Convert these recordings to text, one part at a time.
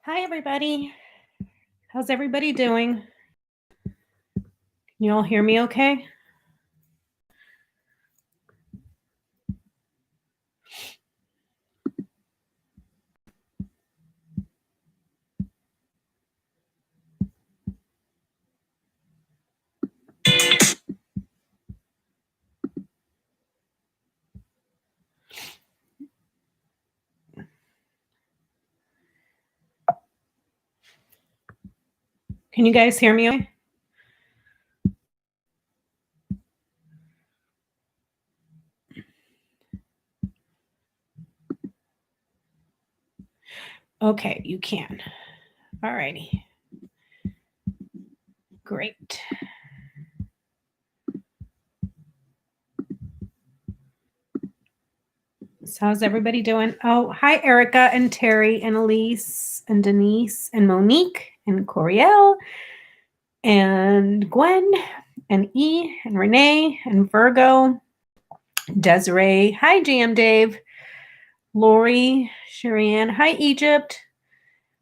Hi, everybody. How's everybody doing? Can you all hear me okay? Can you guys hear me okay? Okay, you can. All righty. Great. So how's everybody doing? Oh, hi, Erica and Terry and Elise and Denise and Monique and Coriel and Gwen and E and Renee and Virgo, Desiree. Hi, GM Dave. Lori, Sherianne. Hi, Egypt.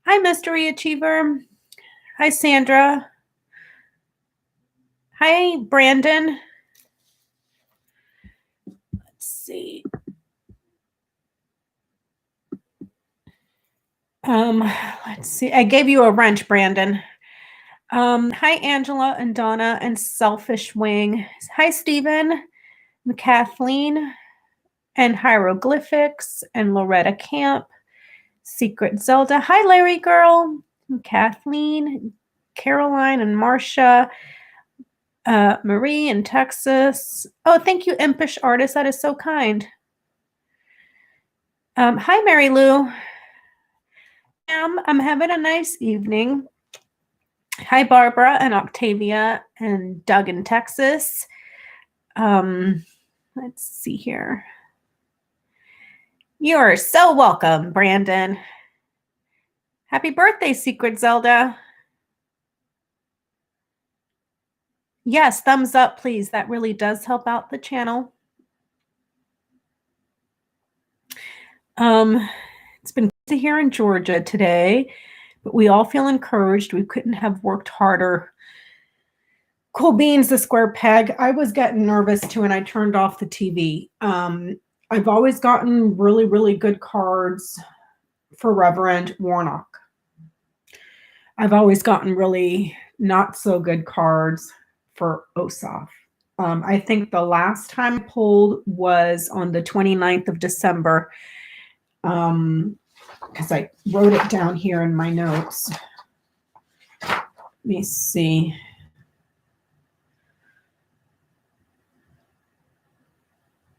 Hi, Mystery Achiever. Hi, Sandra. Hi, Brandon. Let's see. Let's see. I gave you a wrench, Brandon. Hi, Angela and Donna and Selfish Wing. Hi, Stephen and Kathleen and Hieroglyphics and Loretta Camp. Secret Zelda. Hi, Larry Girl and Kathleen, Caroline and Marcia. Marie in Texas. Oh, thank you, Impish Artist. That is so kind. Hi, Mary Lou. I'm having a nice evening. Hi, Barbara and Octavia and Doug in Texas. Let's see here. You are so welcome, Brandon. Happy birthday, Secret Zelda. Yes, thumbs up, please. That really does help out the channel. It's been good here in Georgia today, but we all feel encouraged. We couldn't have worked harder. Cool beans, the square peg. I was getting nervous too, and I turned off the TV. I've always gotten really, really good cards for Reverend Warnock. I've always gotten really not so good cards for Ossoff. I think the last time I pulled was on the 29th of December, because I wrote it down here in my notes. Let me see.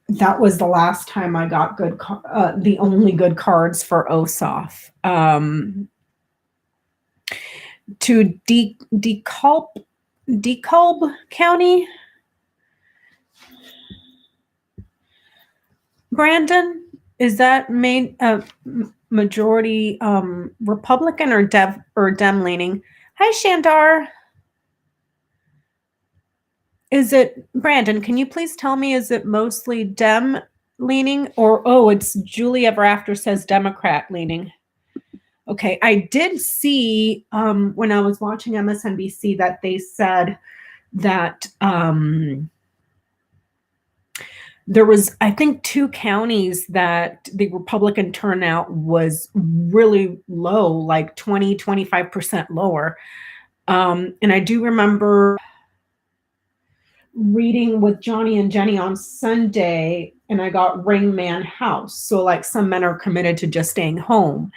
That was the last time I got good, the only good cards for Ossoff. To DeKalb County. Brandon, is that majority Republican or Dem leaning? Hi, Shandar. Is it, Brandon, can you please tell me, is it mostly Dem leaning or, oh, it's Julie Ever After says Democrat leaning? Okay, I did see when I was watching MSNBC that they said that there was, I think, 2 counties that the Republican turnout was really low, like 20, 25% lower. And I do remember reading with Johnny and Jenny on Sunday, and I got Ring Man House. So like some men are committed to just staying home.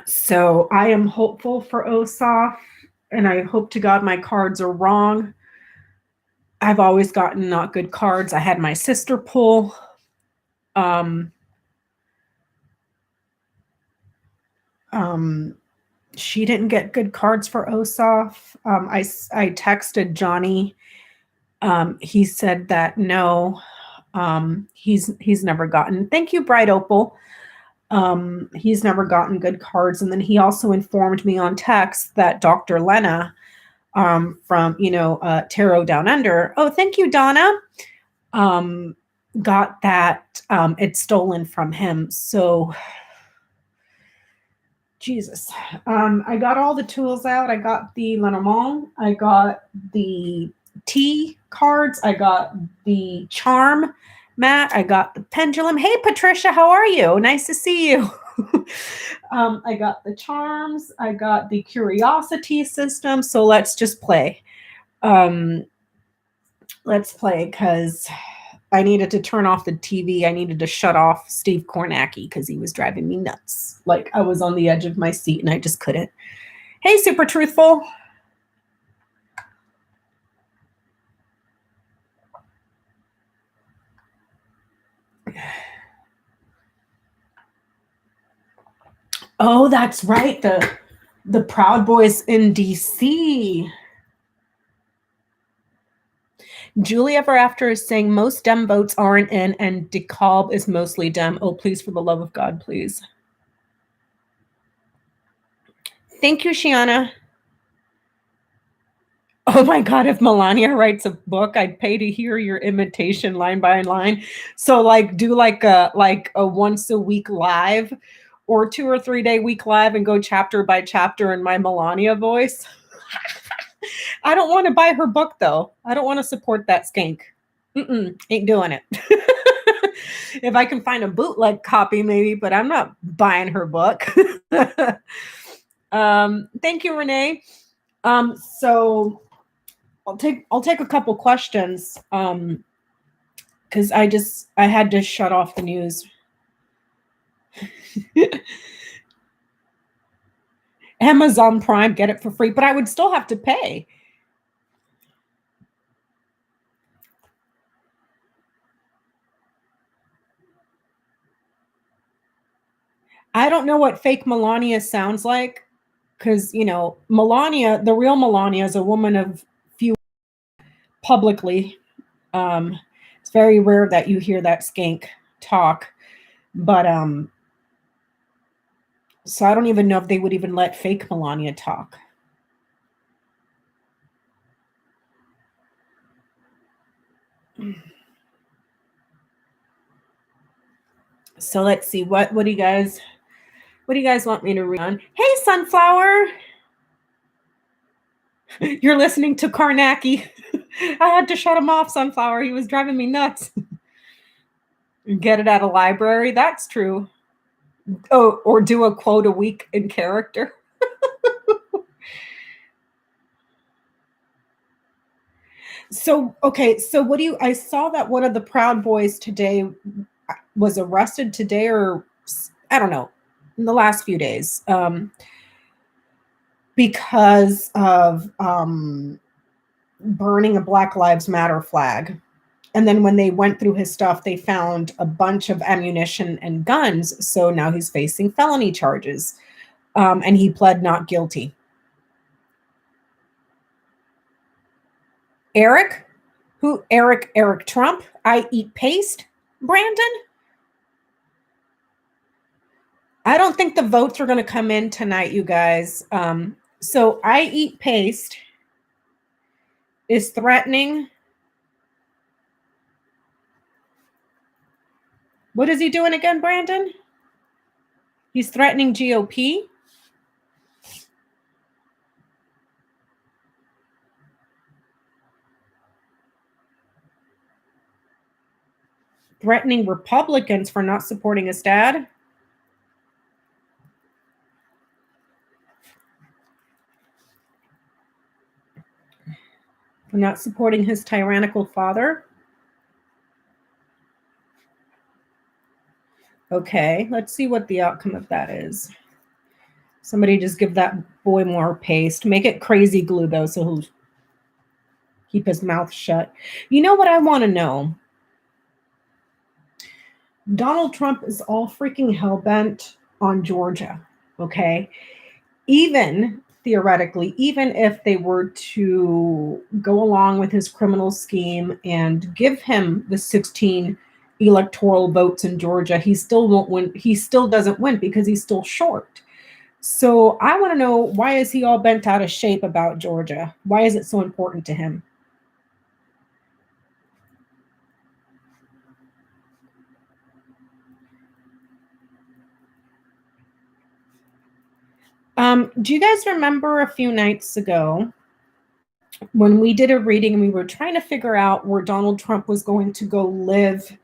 So I am hopeful for Ossoff, and I hope to God my cards are wrong. I've always gotten not good cards. I had my sister pull. She didn't get good cards for Ossoff. I texted Johnny. He said that no, he's never gotten. Thank you, Bright Opal. He's never gotten good cards. And then he also informed me on text that Dr. Lena from Tarot Down Under. Oh, thank you, Donna. got that it stolen from him. So, Jesus. I got all the tools out. I got the Lenormand. I got the T cards. I got the charm mat. I got the pendulum. Hey, Patricia, how are you? Nice to see you. I got the charms. I got the curiosity system. So let's just play. Let's play because I needed to turn off the TV. I needed to shut off Steve Kornacki because he was driving me nuts. Like I was on the edge of my seat and I just couldn't. Hey, Super Truthful. Oh, that's right. The Proud Boys in DC. Julie Ever After is saying most Dem votes aren't in and DeKalb is mostly Dem. Oh, please, for the love of God, please. Thank you, Shiana. Oh my God, if Melania writes a book, I'd pay to hear your imitation line by line. So like do like a once a week live or 2 or 3 day week live and go chapter by chapter in my Melania voice. I don't want to buy her book though. I don't want to support that skank. Ain't doing it. If I can find a bootleg copy maybe, but I'm not buying her book. Thank you, Renee. So I'll take a couple questions because I had to shut off the news. Amazon Prime, get it for free, but I would still have to pay. I don't know what fake Melania sounds like because, Melania, the real Melania is a woman of few publicly. It's very rare that you hear that skank talk, but so I don't even know if they would even let fake Melania talk. So let's see what do you guys want me to read on? Hey, Sunflower. You're listening to Karnacki. I had to shut him off, Sunflower. He was driving me nuts. Get it at a library. That's true. Oh, or do a quote a week in character. So, okay. So I saw that one of the Proud Boys today was arrested today, or I don't know, in the last few days, because of burning a Black Lives Matter flag. And then when they went through his stuff, they found a bunch of ammunition and guns. So now he's facing felony charges. And he pled not guilty. Eric? Who? Eric Trump? I eat paste? Brandon? I don't think the votes are going to come in tonight, you guys. So I eat paste is threatening. What is he doing again, Brandon? He's threatening GOP. Threatening Republicans for not supporting his dad. For not supporting his tyrannical father. Okay, let's see what the outcome of that is. Somebody just give that boy more paste. Make it crazy glue, though, so he'll keep his mouth shut. You know what I want to know? Donald Trump is all freaking hell-bent on Georgia, okay? Even theoretically, even if they were to go along with his criminal scheme and give him the 16 electoral votes in Georgia, he still won't win. He still doesn't win because he's still short. So I want to know, why is he all bent out of shape about Georgia? Why is it so important to him? Do you guys remember a few nights ago when we did a reading and we were trying to figure out where Donald Trump was going to go live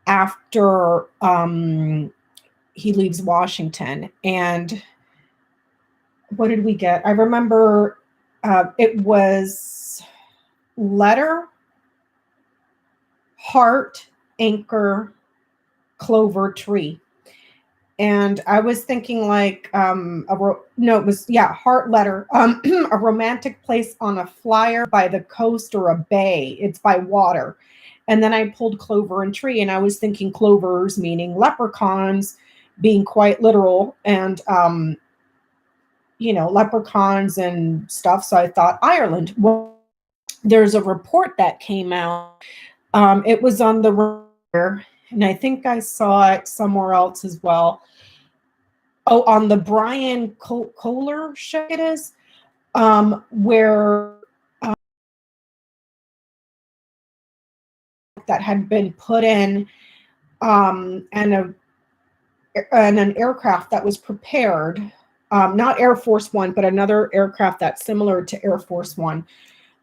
after he leaves Washington? And what did we get? I remember it was letter, heart, anchor, clover, tree. And I was thinking like, heart letter, a romantic place on a flyer by the coast or a bay. It's by water. And then I pulled clover and tree, and I was thinking clovers meaning leprechauns, being quite literal, and leprechauns and stuff. So I thought Ireland. Well, there's a report that came out. It was on the Reverie, and I think I saw it somewhere else as well. Oh, on the Brian Kohler show it is, where that had been put in, and an aircraft that was prepared, not Air Force One, but another aircraft that's similar to Air Force One,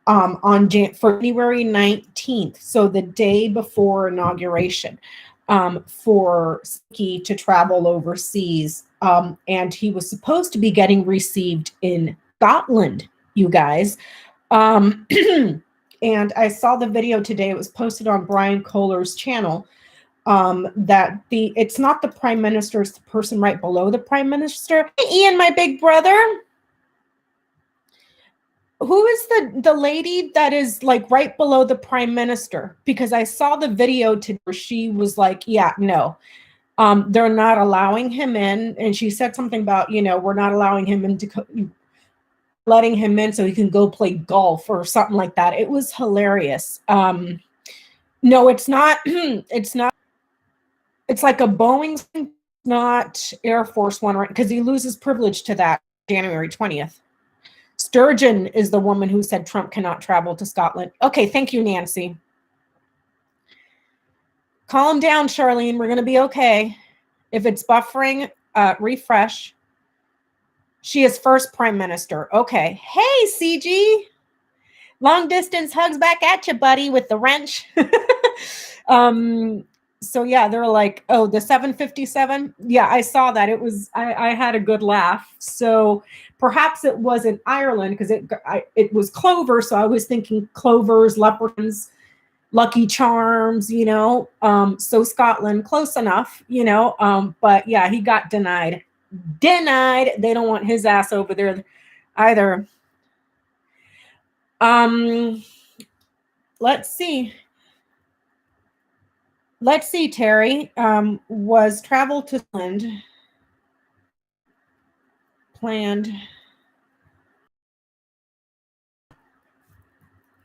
on January 19th, so the day before inauguration, for Ski to travel overseas. And he was supposed to be getting received in Scotland, you guys. And I saw the video today. It was posted on Brian Kohler's channel. That it's not the prime minister, it's the person right below the prime minister. Hey, Ian, my big brother. Who is the lady that is like right below the prime minister? Because I saw the video today where she was like, yeah, no, they're not allowing him in. And she said something about, we're not allowing him in, letting him in so he can go play golf or something like that. It was hilarious. No, it's not. It's not. It's like a Boeing, not Air Force One, right? Because he loses privilege to that January 20th. Sturgeon is the woman who said Trump cannot travel to Scotland. Okay, thank you, Nancy. Calm down, Charlene. We're going to be okay. If it's buffering, refresh. She is first prime minister. Okay. Hey, CG. Long distance hugs back at you, buddy, with the wrench. So yeah, they're like, oh, the 757. Yeah, I saw that. It was, I had a good laugh. So perhaps it wasn't Ireland because it was clover. So I was thinking clovers, leprechauns, Lucky Charms, so Scotland, close enough, but yeah, he got denied. They don't want his ass over there either. Let's see, Terry. Was travel to Scotland planned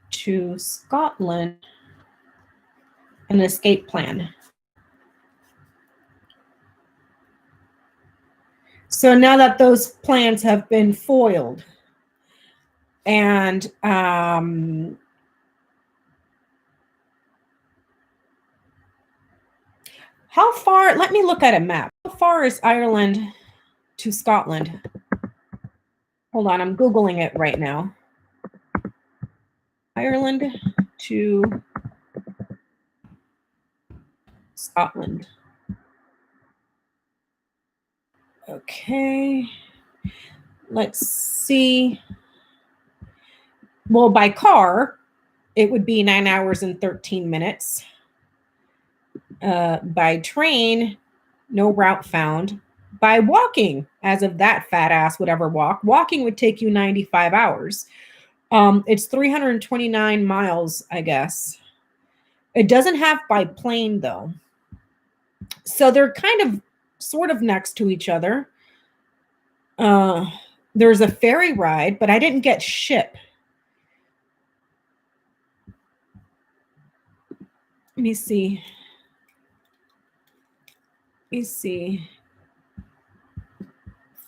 to Scotland an escape plan? So now that those plans have been foiled, and how far, let me look at a map. How far is Ireland to Scotland? Hold on, I'm Googling it right now. Ireland to Scotland. Okay, let's see. Well, by car, it would be 9 hours and 13 minutes. By train, no route found. By walking, as if that fat ass would ever walk, walking would take you 95 hours. It's 329 miles, I guess. It doesn't have by plane, though. So they're kind of sort of next to each other. There's a ferry ride, but I didn't get ship. Let me see.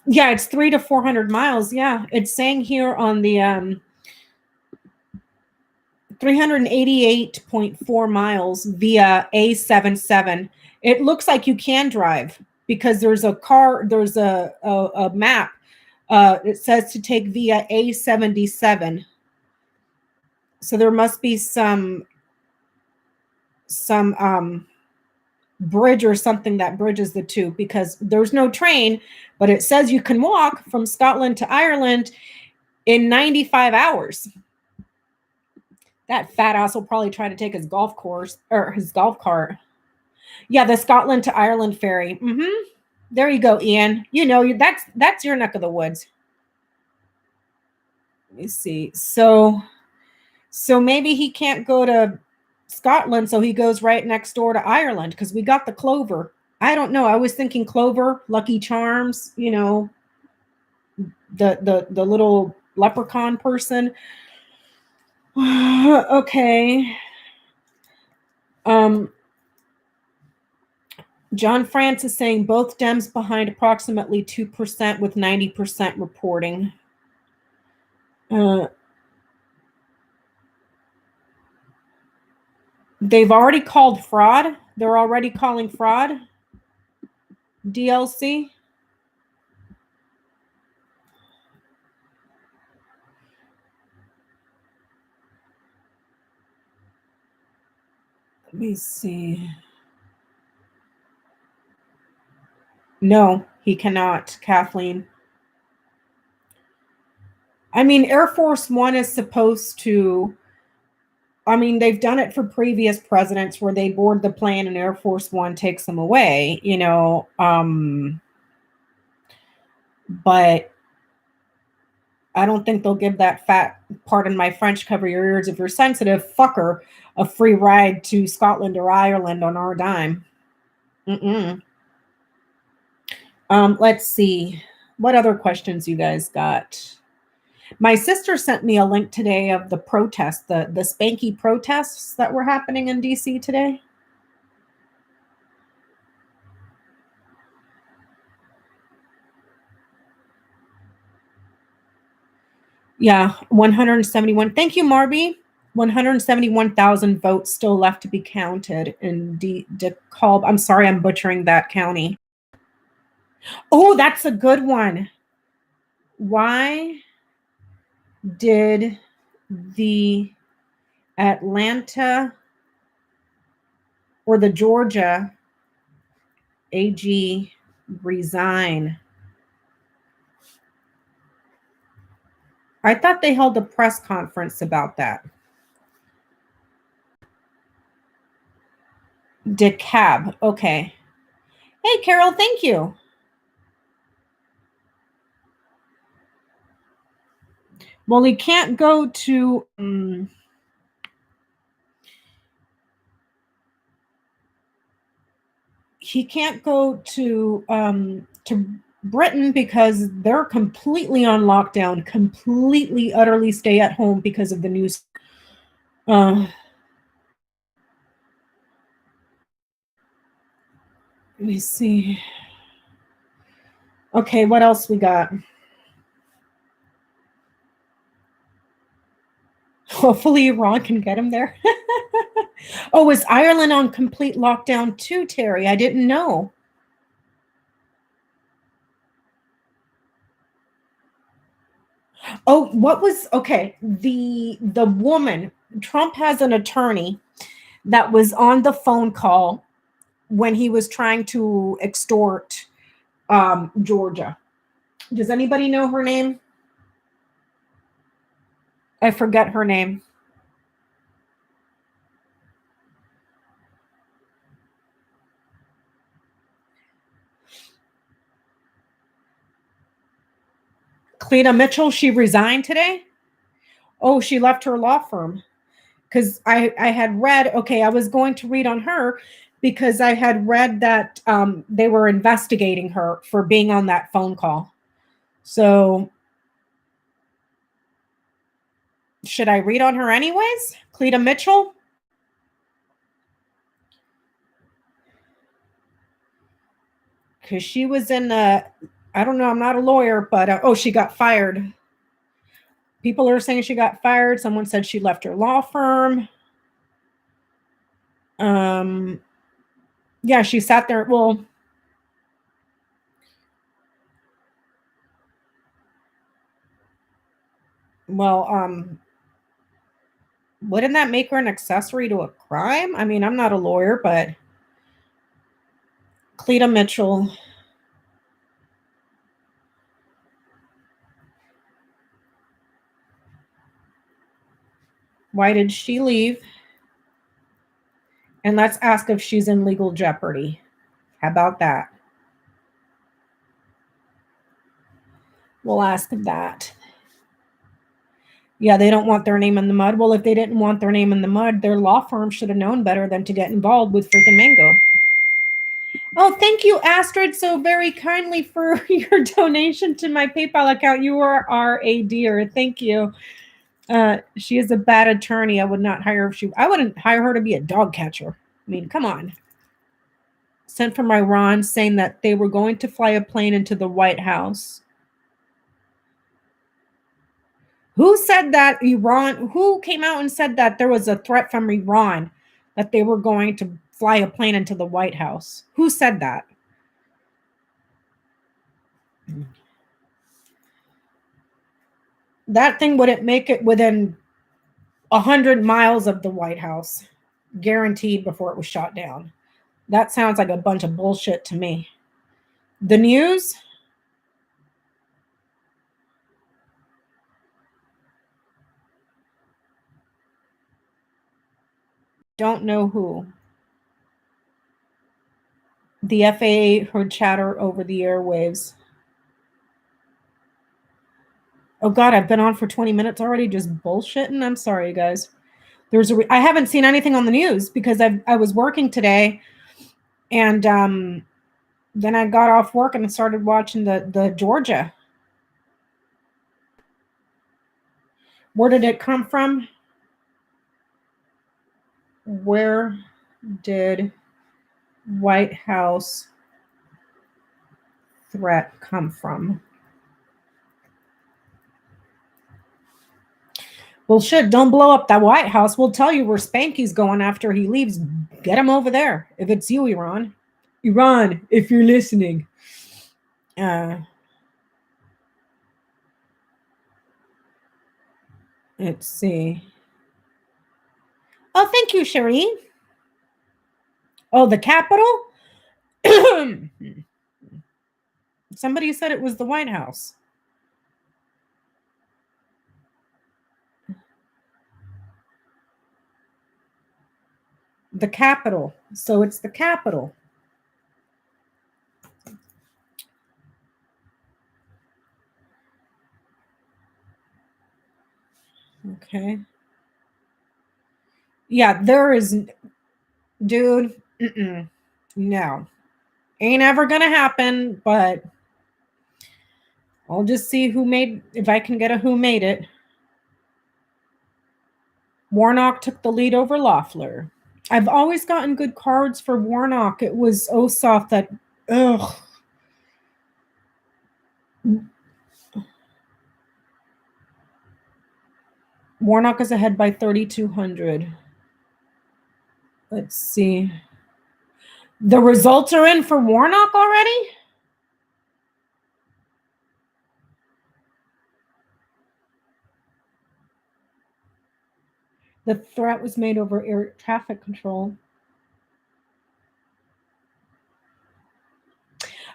Yeah, it's 300 to 400 miles. Yeah, it's saying here on the 388.4 miles via A77. It looks like you can drive because there's a car, there's a map It says to take via A77. So there must be some bridge or something that bridges the two, because there's no train, but it says you can walk from Scotland to Ireland in 95 hours. That fat ass will probably try to take his golf course or his golf cart. Yeah, the Scotland to Ireland ferry. There you go, Ian. You know, that's your neck of the woods. Let me see. So maybe he can't go to Scotland, so he goes right next door to Ireland, because we got the clover. I don't know. I was thinking clover, Lucky Charms, you know, the little leprechaun person. Okay. John France is saying both Dems behind approximately 2% with 90% reporting. They've already called fraud. They're already calling fraud. DLC. Let me see. No, he cannot, Kathleen. I mean, Air Force One is supposed to, I mean, they've done it for previous presidents where they board the plane and Air Force One takes them away, you know. But I don't think they'll give that fat, pardon my French, cover your ears if you're sensitive, fucker a free ride to Scotland or Ireland on our dime. Let's see. What other questions you guys got? My sister sent me a link today of the protests, the spanky protests that were happening in DC today. Yeah, 171. Thank you, Marby. 171,000 votes still left to be counted in DeKalb. I'm sorry, I'm butchering that county. Oh, that's a good one. Why did the Atlanta or the Georgia AG resign? I thought they held a press conference about that. DeKalb. Okay. Hey, Carol, thank you. Well, he can't go to Britain because they're completely on lockdown, completely, utterly stay at home because of the news. Let me see. Okay, what else we got? Hopefully Iran can get him there. Oh, is Ireland on complete lockdown too, Terry? I didn't know. Oh, what was okay? The woman, Trump has an attorney that was on the phone call when he was trying to extort Georgia. Does anybody know her name? I forget her name. Cleta Mitchell, she resigned today. Oh, she left her law firm. Because I had read, okay, I was going to read on her because I had read that they were investigating her for being on that phone call. So should I read on her anyways? Cleta Mitchell? Because she was in the, I don't know, I'm not a lawyer, but she got fired. People are saying she got fired. Someone said she left her law firm. Yeah, she sat there. Well, Well, wouldn't that make her an accessory to a crime? I mean, I'm not a lawyer, but Cleta Mitchell. Why did she leave? And let's ask if she's in legal jeopardy. How about that? We'll ask that. Yeah, they don't want their name in the mud. Well, if they didn't want their name in the mud, their law firm should have known better than to get involved with freaking Mango. Oh, thank you, Astrid, so very kindly for your donation to my PayPal account. You are a dear. Thank you. She is a bad attorney. I would not hire if I wouldn't hire her to be a dog catcher. I mean, come on. Sent from Iran saying that they were going to fly a plane into the White House. Who said that Iran? Who came out and said that there was a threat from Iran that they were going to fly a plane into the White House? Who said that? That thing wouldn't make it within 100 miles of the White House, guaranteed, before it was shot down. That sounds like a bunch of bullshit to me. The news? Don't know who. The FAA heard chatter over the airwaves. Oh God, I've been on for 20 minutes already just bullshitting. I'm sorry, guys. I haven't seen anything on the news because I was working today, and then I got off work and started watching the Georgia. Where did it come from? Where did White House threat come from? Well, shit, don't blow up that White House. We'll tell you where Spanky's going after he leaves. Get him over there. If it's you, Iran. Iran, if you're listening. Let's see. Oh, thank you, Cherie. Oh, the Capitol? Somebody said it was the White House. The Capitol. So it's the Capitol. Okay. Yeah, there is, dude. No, ain't ever gonna happen. But I'll just see if I can get a who made it. Warnock took the lead over Loeffler. I've always gotten good cards for Warnock. It was Ossoff that, ugh. Warnock is ahead by 3,200. Let's see. The results are in for Warnock already? The threat was made over air traffic control.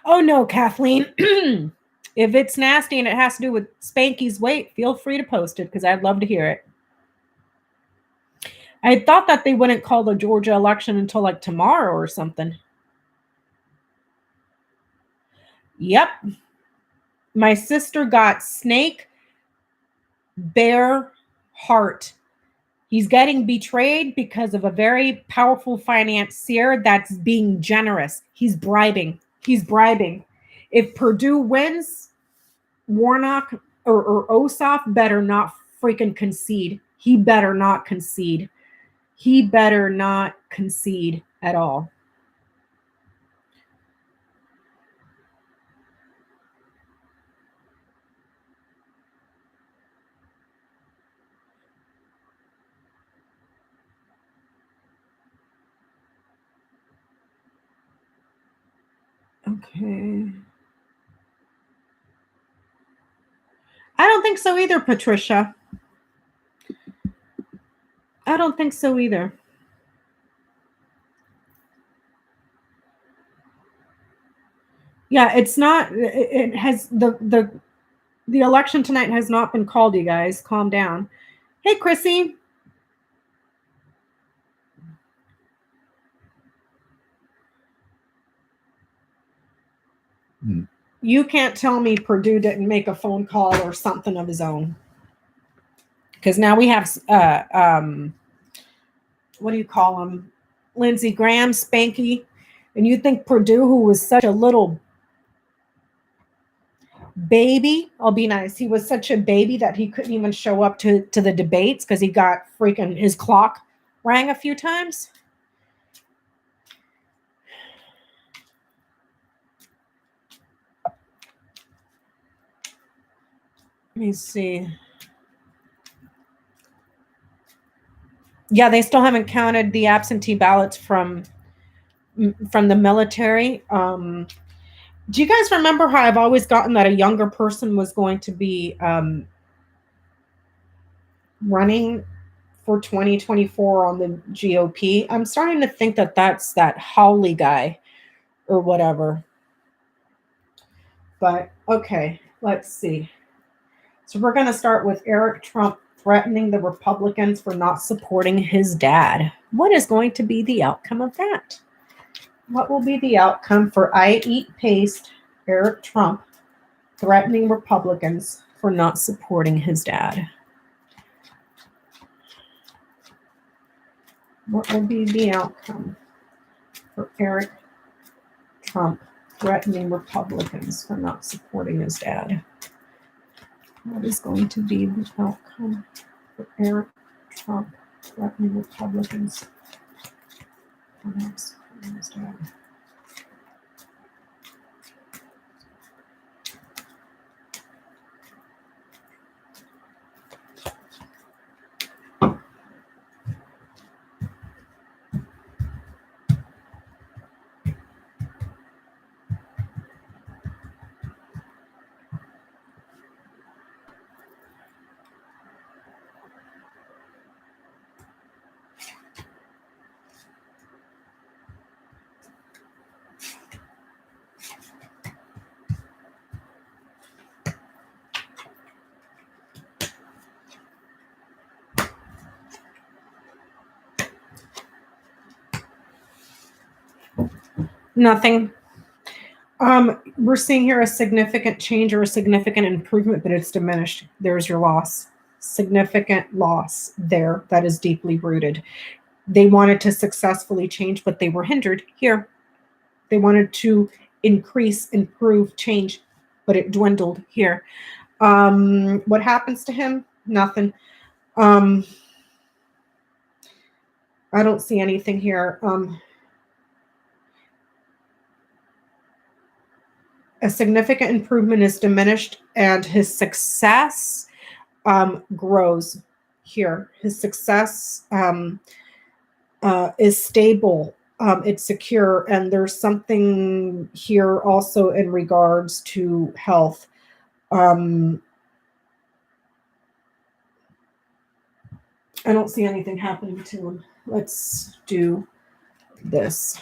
Oh, no, Kathleen. If it's nasty and it has to do with Spanky's weight, feel free to post it because I'd love to hear it. I thought that they wouldn't call the Georgia election until like tomorrow or something. Yep. My sister got snake, bear, heart. He's getting betrayed because of a very powerful financier that's being generous. He's bribing. If Purdue wins, Warnock or Ossoff better not freaking concede. He better not concede. He better not concede at all. Okay. I don't think so either, Patricia. I don't think so either. Yeah, it's not. It has the election tonight has not been called. You guys, calm down. Hey, Chrissy. You can't tell me Purdue didn't make a phone call or something of his own. Because now we have, what do you call him? Lindsey Graham, Spanky. And you think Purdue, who was such a little baby, I'll be nice, he was such a baby that he couldn't even show up to the debates because he got freaking, his clock rang a few times. Let me see. Yeah, they still haven't counted the absentee ballots from the military. Do you guys remember how I've always gotten that a younger person was going to be running for 2024 on the GOP? I'm starting to think that that's that Howley guy or whatever. But okay, let's see. So we're going to start with Eric Trump threatening the Republicans for not supporting his dad. What is going to be the outcome of that? What will be the outcome for I Eat Paste, Eric Trump threatening Republicans for not supporting his dad? What will be the outcome for Eric Trump threatening Republicans for not supporting his dad? What is going to be the outcome for Eric Trump threatening Republicans for not supporting his dad? Nothing. We're seeing here a significant change or a significant improvement, but it's diminished. There's your loss. Significant loss there that is deeply rooted. They wanted to successfully change, but they were hindered here. They wanted to increase, improve, change, but it dwindled here. What happens to him? Nothing. I don't see anything here. A significant improvement is diminished, and his success grows here. His success is stable. It's secure, and there's something here also in regards to health. I don't see anything happening to him. Let's do this.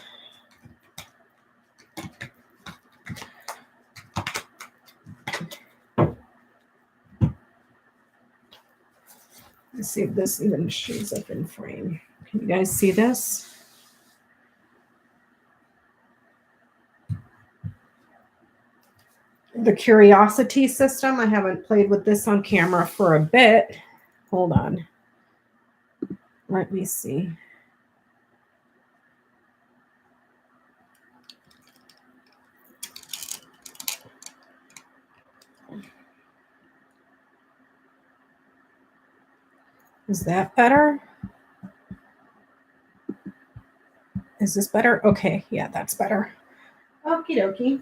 Let's see if this even shows up in frame. Can you guys see this? The curiosity system. I haven't played with this on camera for a bit. Hold on. Let me see. Is that better? Is this better? Okay, yeah, that's better. Okie dokie.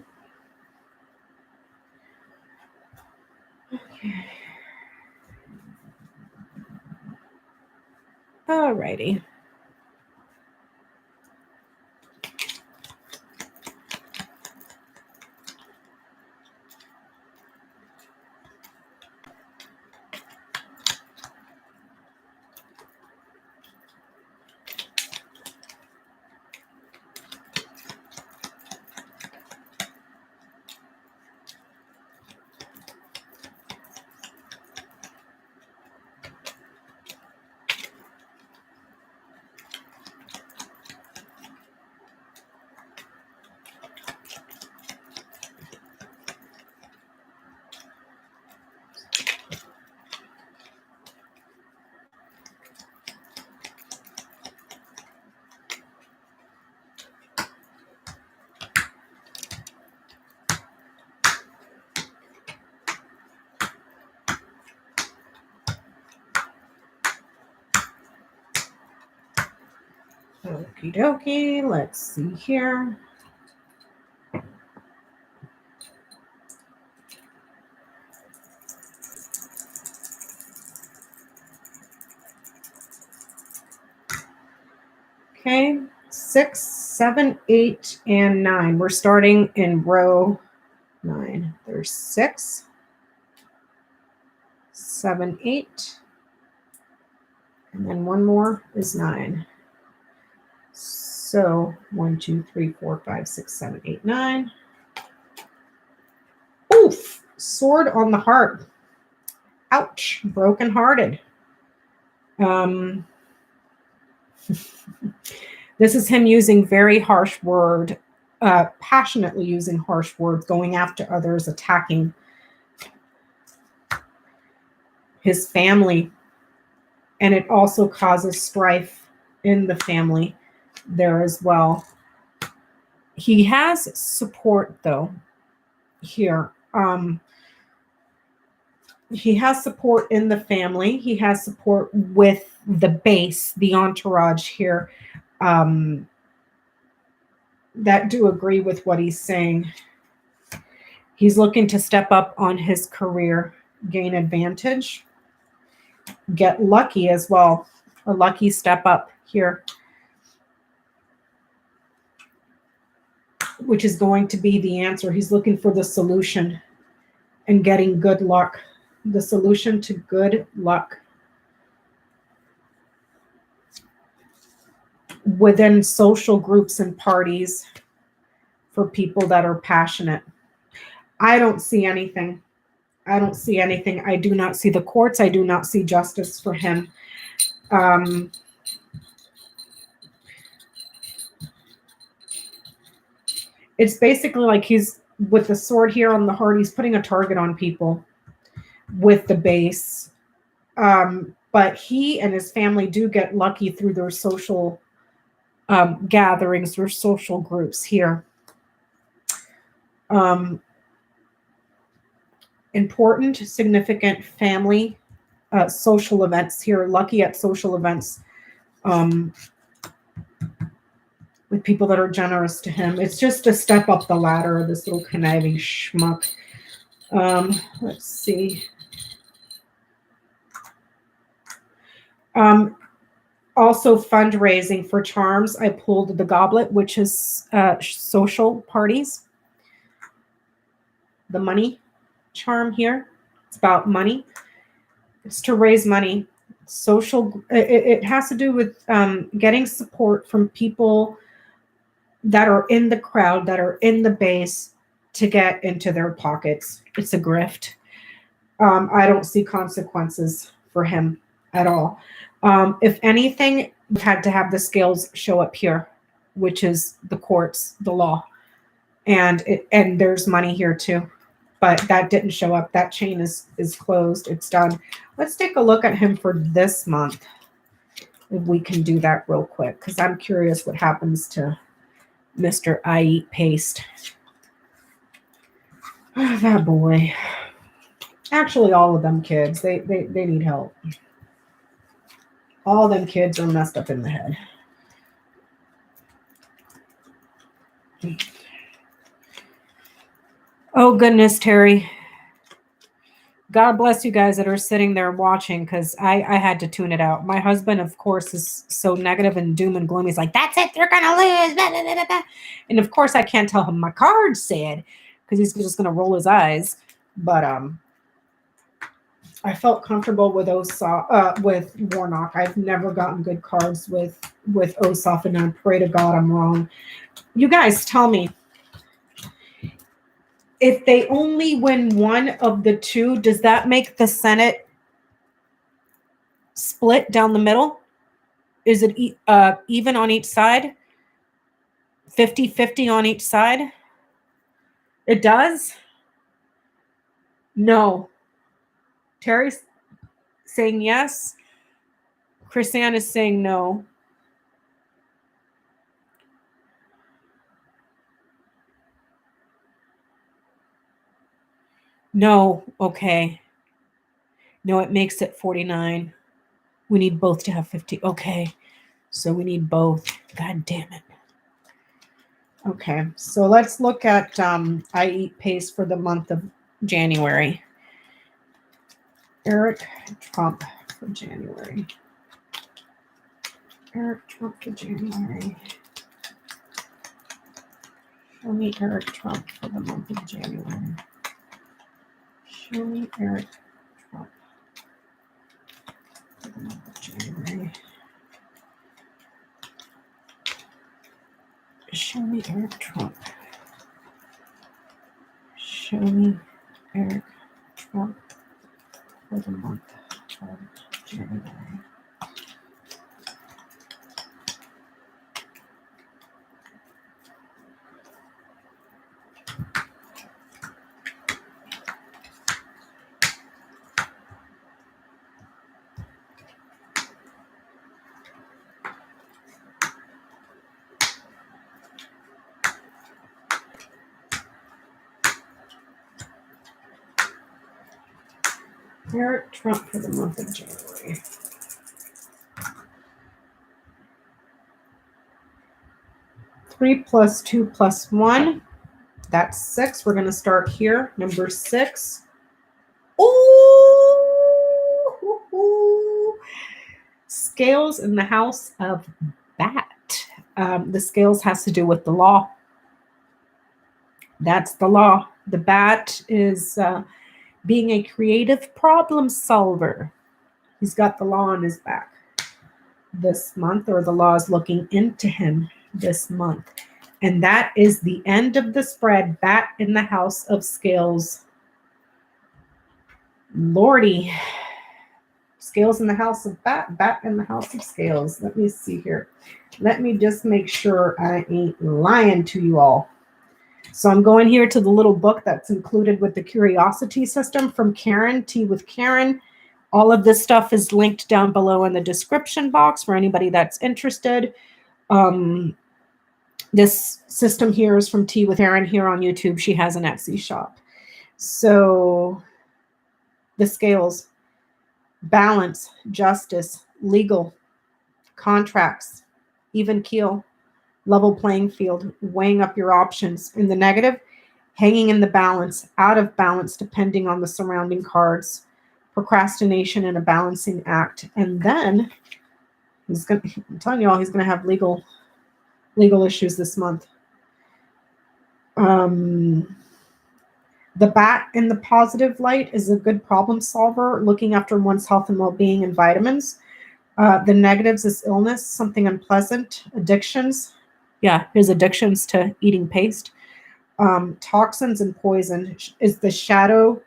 Okay. Alrighty. Okie dokie. Let's see here. Okay, 6, 7, 8, and 9. We're starting in row 9. There's 6, 7, 8, and then one more is 9. So 1, 2, 3, 4, 5, 6, 7, 8, 9. Oof! Sword on the heart. Ouch! Brokenhearted. This is him using very harsh word, passionately using harsh words, going after others, attacking his family. And it also causes strife in the family there as well. He has support, though, here. He has support in the family. He has support with the base, the entourage here, that do agree with what he's saying. He's looking to step up on his career, gain advantage, get lucky as well. A lucky step up here, which is going to be the answer. He's looking for the solution and getting good luck. The solution to good luck within social groups and parties for people that are passionate. I don't see anything. I don't see anything. I do not see the courts. I do not see justice for him. It's basically like he's, with the sword here on the heart, he's putting a target on people with the base. But he and his family do get lucky through their social gatherings, their social groups here. Important, significant family social events here. Lucky at social events with people that are generous to him. It's just a step up the ladder, this little conniving schmuck. Let's see. Also fundraising for charms. I pulled the goblet, which is social parties. The money charm here. It's about money. It's to raise money. Social. It has to do with getting support from people that are in the crowd, that are in the base, to get into their pockets. It's a grift. I don't see consequences for him at all. If anything, we've had to have the scales show up here, which is the courts, the law. And there's money here too. But that didn't show up. That chain is closed. It's done. Let's take a look at him for this month. If we can do that real quick, because I'm curious what happens to Mr. I Eat Paste. Oh, that boy. Actually, all of them kids, they need help. All of them kids are messed up in the head. Oh, goodness, Terry. God bless you guys that are sitting there watching, because I had to tune it out. My husband, of course, is so negative and doom and gloom. He's like, that's it, they're going to lose. Blah, blah, blah, blah. And, of course, I can't tell him my card said, because he's just going to roll his eyes. But I felt comfortable with with Warnock. I've never gotten good cards with Ossoff, and I pray to God I'm wrong. You guys tell me, if they only win one of the two, does that make the Senate split down the middle? Is it even on each side? 50-50 on each side? It does? No. Terry's saying yes. Chrisanne is saying no. No. Okay. No, it makes it 49. We need both to have 50. Okay. So we need both. God damn it. Okay, so let's look at I Eat Pace for the month of January. Eric Trump for January. Eric Trump for January. Show me Eric Trump for the month of January. Show me Eric Trump for the month of January. Show me Eric Trump. Show me Eric Trump for the month of January. Eric Trump for the month of January. Three plus 2 plus 1. That's 6. We're going to start here. Number 6. Ooh! Scales in the house of Bat. The scales has to do with the law. That's the law. The Bat is being a creative problem solver. He's got the law on his back this month, or the law is looking into him this month. And that is the end of the spread. Bat in the house of scales. Lordy. Scales in the house of Bat. Bat in the house of scales. Let me see here. Let me just make sure I ain't lying to you all. So I'm going here to the little book that's included with the curiosity system from KARIN, Tea with KARIN. All of this stuff is linked down below in the description box for anybody that's interested. This system here is from Tea with KARIN here on YouTube. She has an Etsy shop. So the scales: balance, justice, legal, contracts, even keel, level playing field, weighing up your options. In the negative, hanging in the balance, out of balance depending on the surrounding cards, procrastination and a balancing act. And then I'm telling you all, he's gonna have legal issues this month. The Bat in the positive light is a good problem solver, looking after one's health and well-being and vitamins. The negatives is illness, something unpleasant, addictions. Yeah, his addictions to eating paste. Toxins and poison is the shadow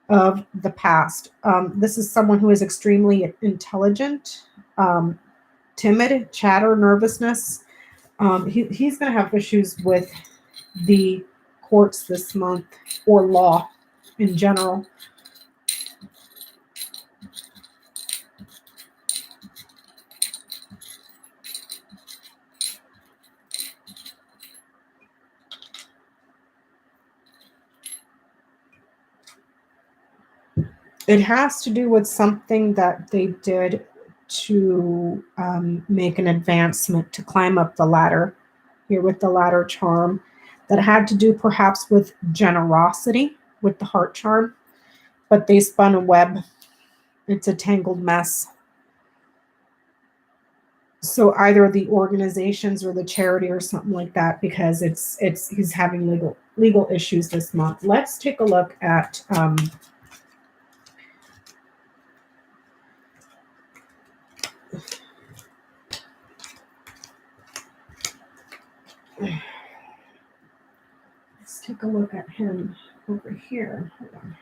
of the past. This is someone who is extremely intelligent, timid, chatter, nervousness. He's going to have issues with the courts this month, or law in general. It has to do with something that they did to make an advancement, to climb up the ladder, here with the ladder charm, that had to do perhaps with generosity with the heart charm, but they spun a web. It's a tangled mess. So either the organizations or the charity or something like that, because he's having legal issues this month. Let's take a look at let's take a look at him over here. Hold on.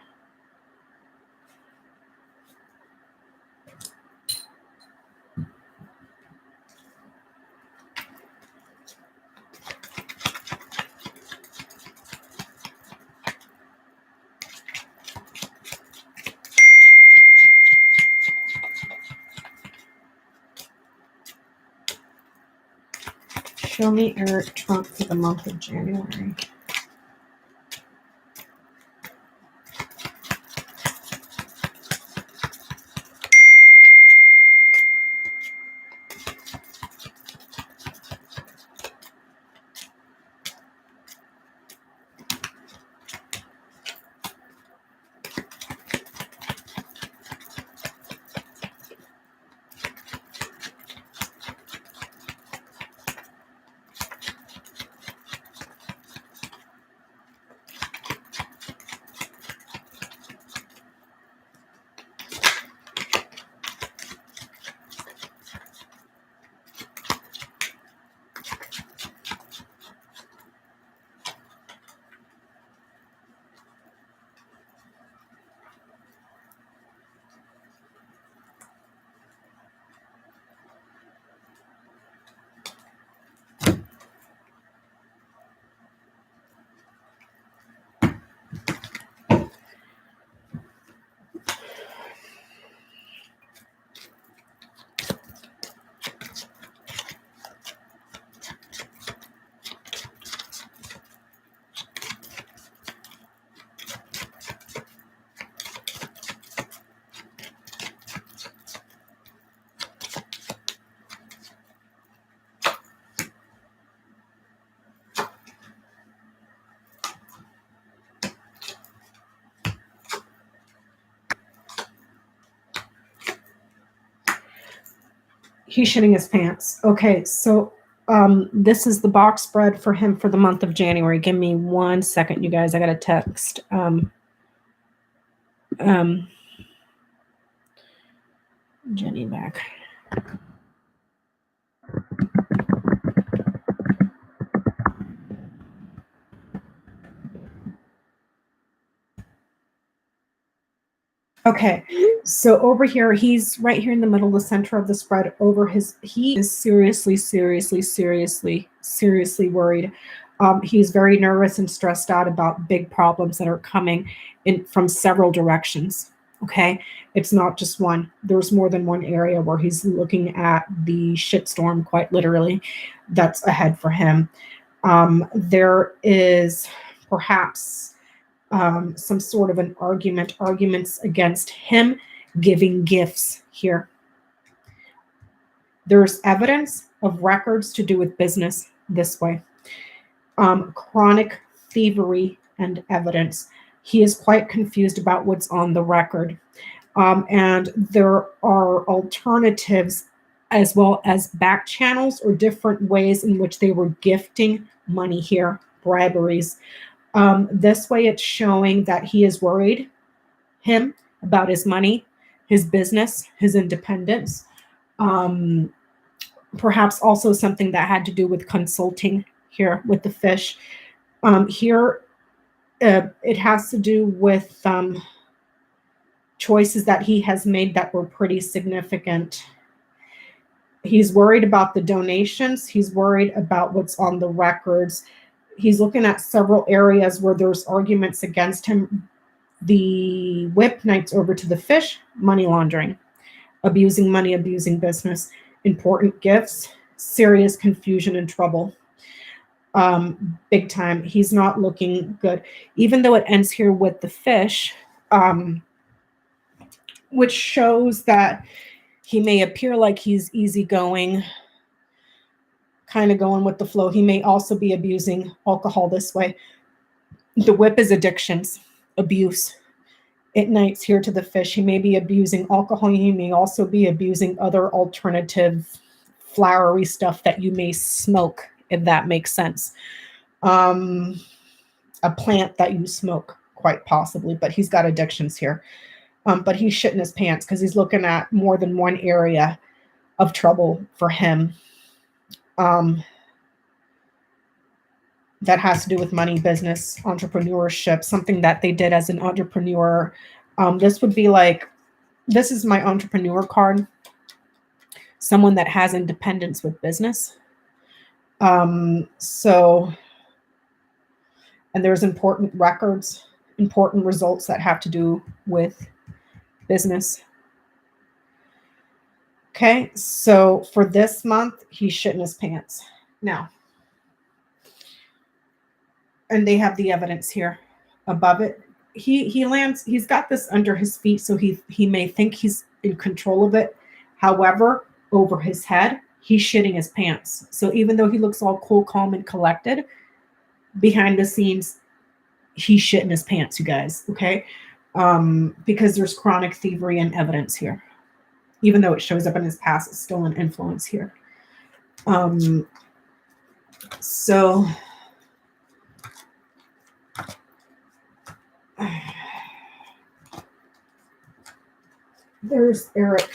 Show me Eric Trump for the month of January. He's shitting his pants. Okay, so this is the box spread for him for the month of January. Give me 1 second, you guys. I got a text. Jenny back. Okay, so over here, he's right here in the middle, the center of the spread. He is seriously worried. He's very nervous and stressed out about big problems that are coming in from several directions. Okay, it's not just one. There's more than one area where he's looking at the shitstorm, quite literally, that's ahead for him. There is perhaps some sort of an arguments against him giving gifts here. There's evidence of records to do with business this way. Chronic thievery and evidence. He is quite confused about what's on the record. And there are alternatives as well as back channels or different ways in which they were gifting money here, briberies. This way it's showing that he is worried, him, about his money, his business, his independence. Perhaps also something that had to do with consulting here with the fish. Here, it has to do with choices that he has made that were pretty significant. He's worried about the donations. He's worried about what's on the records. He's looking at several areas where there's arguments against him. The whip knights over to the fish, money laundering, abusing money, abusing business, important gifts, serious confusion and trouble. Big time. He's not looking good. Even though it ends here with the fish, which shows that he may appear like he's easygoing, kind of going with the flow. He may also be abusing alcohol this way. The whip is addictions, abuse. It knights here to the fish. He may be abusing alcohol. He may also be abusing other alternative flowery stuff that you may smoke, if that makes sense. A plant that you smoke, quite possibly, but he's got addictions here. But he's shitting his pants because he's looking at more than one area of trouble for him. That has to do with money, business, entrepreneurship, something that they did as an entrepreneur. This would be like, this is my entrepreneur card. Someone that has independence with business. And there's important records, important results that have to do with business. Okay, so for this month, he's shitting his pants. Now, and they have the evidence here above it. He lands, he's got this under his feet, so he may think he's in control of it. However, over his head, he's shitting his pants. So even though he looks all cool, calm, and collected, behind the scenes, he's shitting his pants, you guys, okay? Because there's chronic thievery and evidence here. Even though it shows up in his past, it's still an influence here. So there's Eric.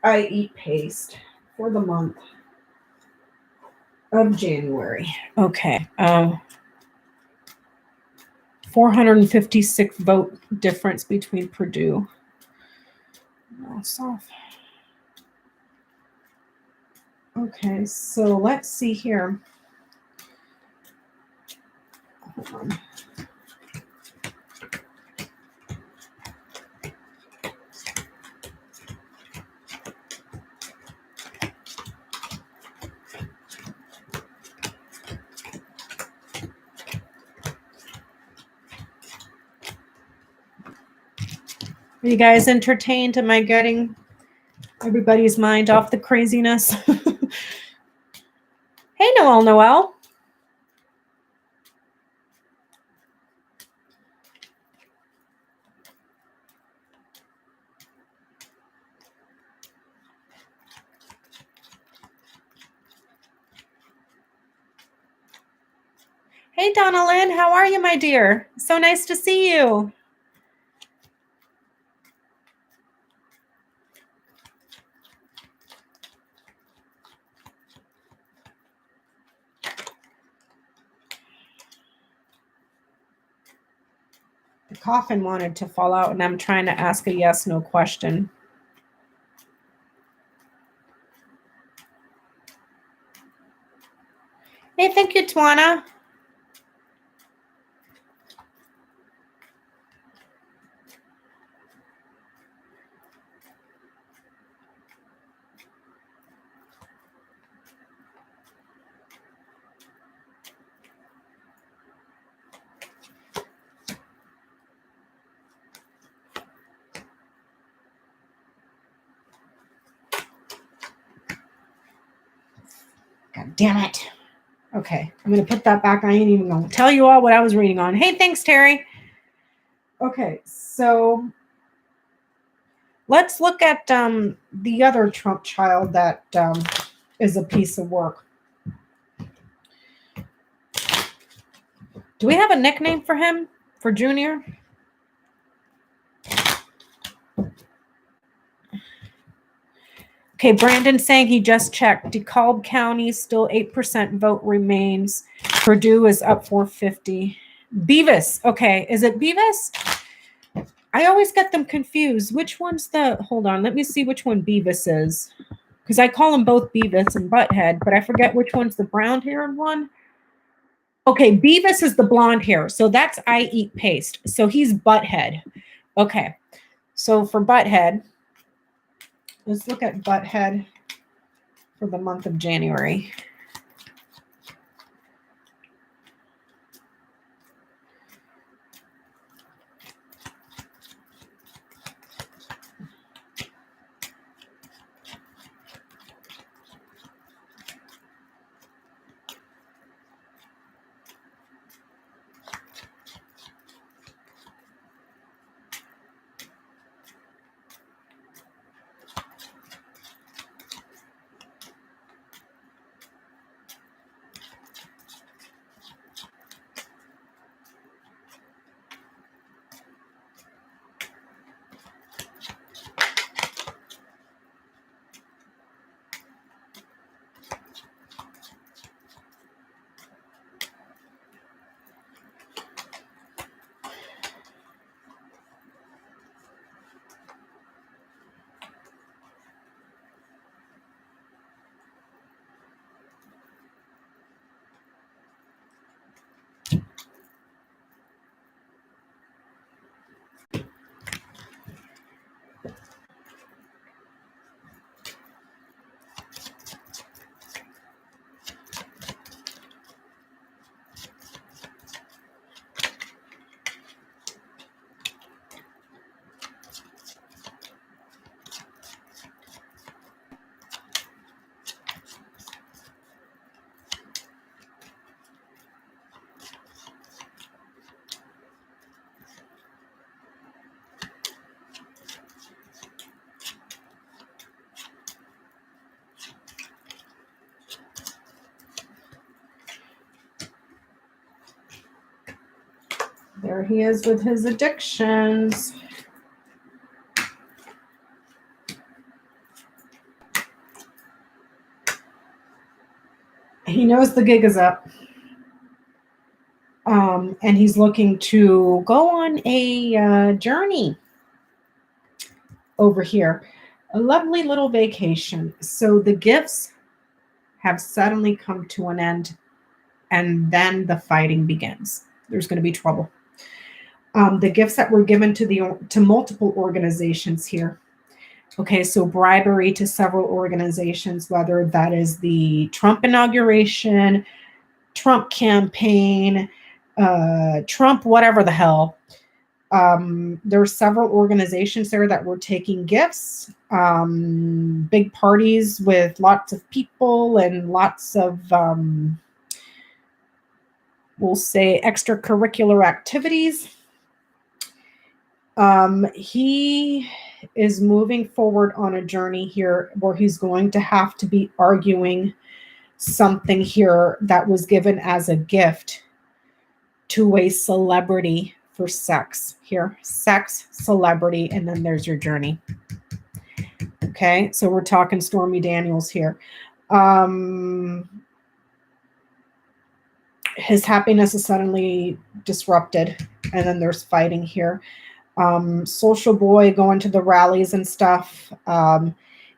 I eat paste for the month of January. Okay. 456 vote difference between Purdue. No, soft. Okay, so let's see here. Hold on. Are you guys entertained? Am I getting everybody's mind off the craziness? Hey, Noel. Hey, Donna Lynn, how are you, my dear? So nice to see you. The coffin wanted to fall out, and I'm trying to ask a yes/no question. Hey, thank you, Twana. God damn it. Okay, I'm going to put that back. I ain't even going to tell you all what I was reading on. Hey, thanks, Terry. Okay, so let's look at the other Trump child that is a piece of work. Do we have a nickname for him, for Junior? Okay, Brandon saying he just checked. DeKalb County, still 8% vote remains. Purdue is up 450. Beavis. Okay, is it Beavis? I always get them confused. Which one's the... Hold on, let me see which one Beavis is. Because I call them both Beavis and Butthead, but I forget which one's the brown-haired one. Okay, Beavis is the blonde hair. So that's I Eat Paste. So he's Butthead. Okay, so for Butthead... Let's look at Butthead for the month of January. There he is with his addictions. He knows the gig is up. And he's looking to go on a journey over here. A lovely little vacation. So the gifts have suddenly come to an end, and then the fighting begins. There's going to be trouble. The gifts that were given to multiple organizations here. Okay, so bribery to several organizations, whether that is the Trump inauguration, Trump campaign, Trump whatever the hell. There are several organizations there that were taking gifts, big parties with lots of people and lots of, we'll say, extracurricular activities. He is moving forward on a journey here where he's going to have to be arguing something here that was given as a gift to a celebrity for sex here. Sex, celebrity, and then there's your journey. Okay, so we're talking Stormy Daniels here. His happiness is suddenly disrupted, and then there's fighting here. Social boy going to the rallies and stuff.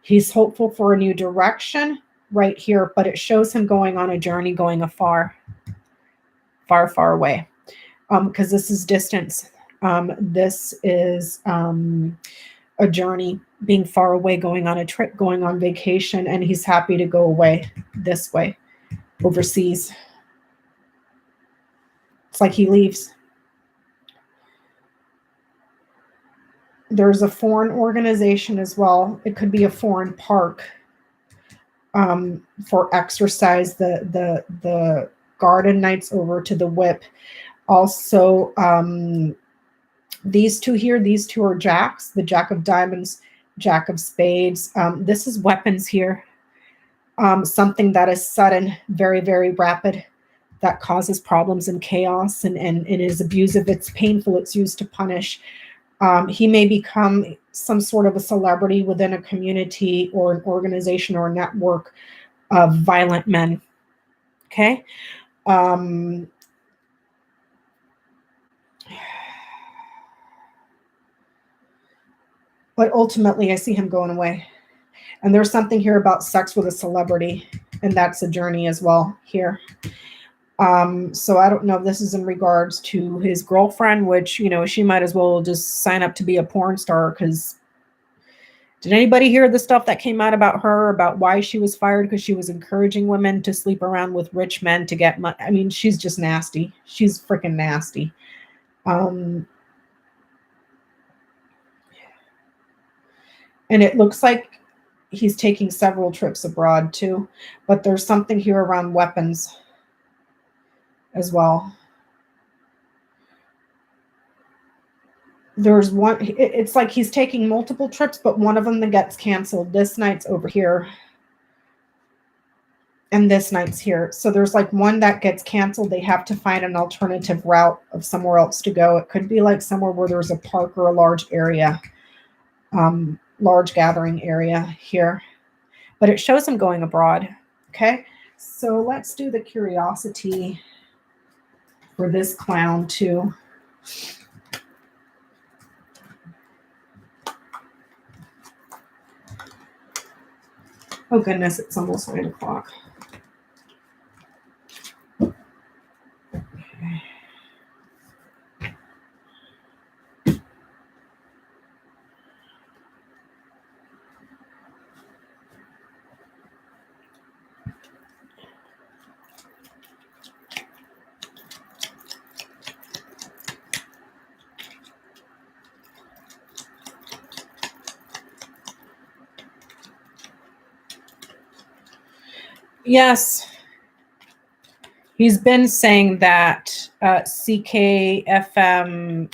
He's hopeful for a new direction right here, but it shows him going on a journey, going afar, far, far away. Because this is distance. This is a journey, being far away, going on a trip, going on vacation, and he's happy to go away this way, overseas. It's like he leaves. There's a foreign organization as well. It could be a foreign park for exercise. The garden nights over to the whip. Also, these two here, these two are jacks. The jack of diamonds, jack of spades. This is weapons here. Something that is sudden, very, very rapid, that causes problems and chaos, and it is abusive. It's painful. It's used to punish. He may become some sort of a celebrity within a community or an organization or a network of violent men. Okay. But ultimately, I see him going away. And there's something here about sex with a celebrity, and that's a journey as well here. So I don't know if this is in regards to his girlfriend, which, you know, she might as well just sign up to be a porn star, because did anybody hear the stuff that came out about her, about why she was fired? Because she was encouraging women to sleep around with rich men to get money. I mean, she's just nasty. She's freaking nasty. And it looks like he's taking several trips abroad too, but there's something here around weapons as well. There's one, it's like he's taking multiple trips, but one of them that gets canceled. This night's over here, and this night's here. So there's like one that gets canceled. They have to find an alternative route of somewhere else to go. It could be like somewhere where there's a park or a large area, large gathering area here. But it shows him going abroad. Okay, so let's do the curiosity for this clown too. Oh goodness, it's almost 9 o'clock. Okay. Yes, he's been saying that CKFM.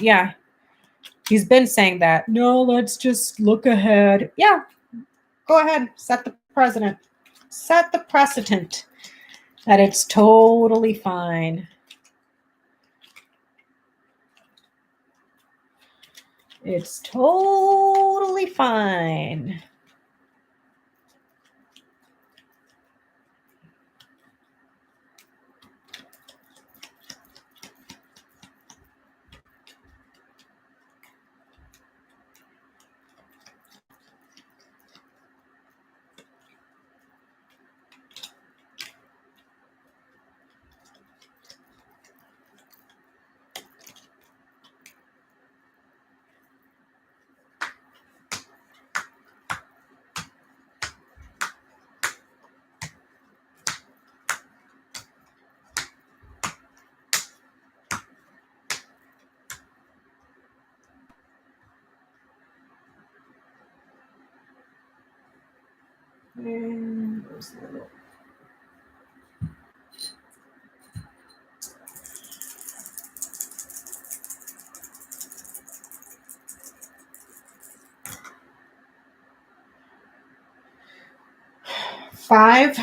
Yeah, he's been saying that. No, let's just look ahead. Yeah, go ahead. Set the precedent. Set the precedent that it's totally fine. It's totally fine. And where's the little... Five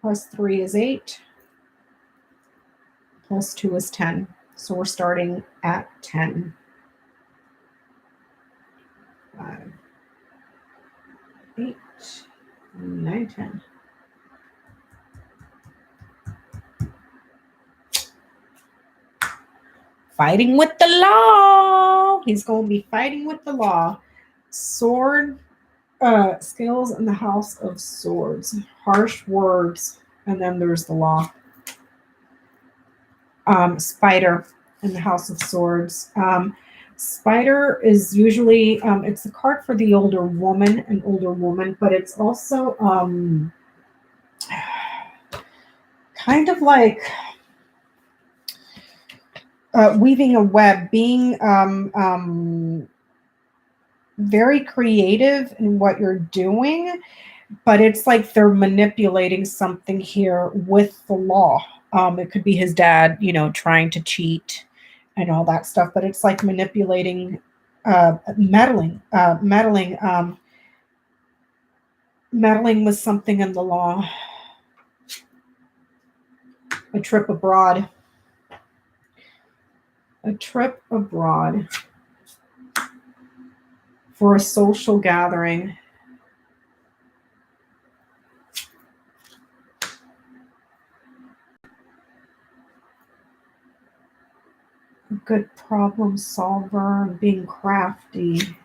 plus 3 is 8. Plus 2 is 10. So we're starting at 10. 5, 8, 9, 10. Fighting with the law. He's going to be fighting with the law. Sword, skills in the House of Swords. Harsh words. And then there's the law. Spider in the House of Swords. Spider is usually, it's a card for the older woman, but it's also kind of like weaving a web, being very creative in what you're doing, but it's like they're manipulating something here with the law. It could be his dad, trying to cheat and all that stuff, but it's like manipulating, meddling with something in the law. A trip abroad. A trip abroad for a social gathering. A good problem solver, being crafty.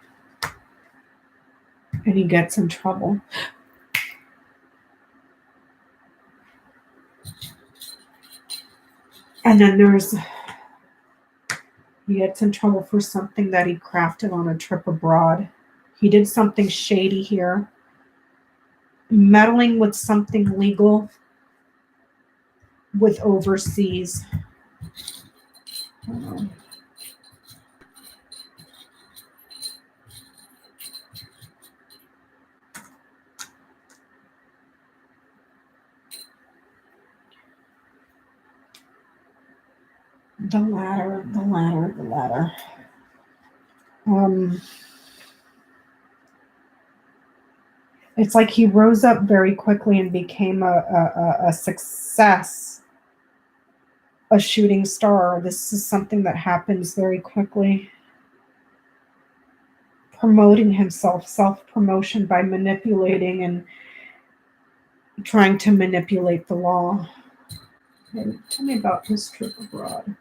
And he gets in trouble. And then he gets in trouble for something that he crafted on a trip abroad. He did something shady here. Meddling with something legal with overseas. The ladder. It's like he rose up very quickly and became a success, a shooting star. This is something that happens very quickly. Promoting himself, self-promotion by manipulating and trying to manipulate the law. Okay, tell me about his trip abroad.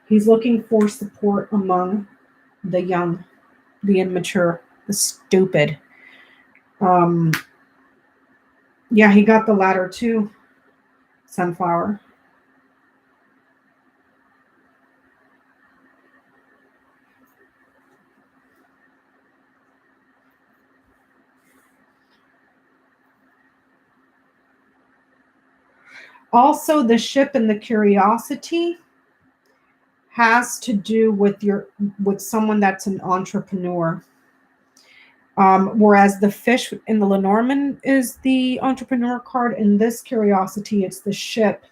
He's looking for support among the young, the immature, the stupid. Yeah, he got the ladder too. Sunflower. Also, the ship and the curiosity has to do with someone that's an entrepreneur. Whereas the fish in the Lenormand is the entrepreneur card. In this curiosity, it's the ship.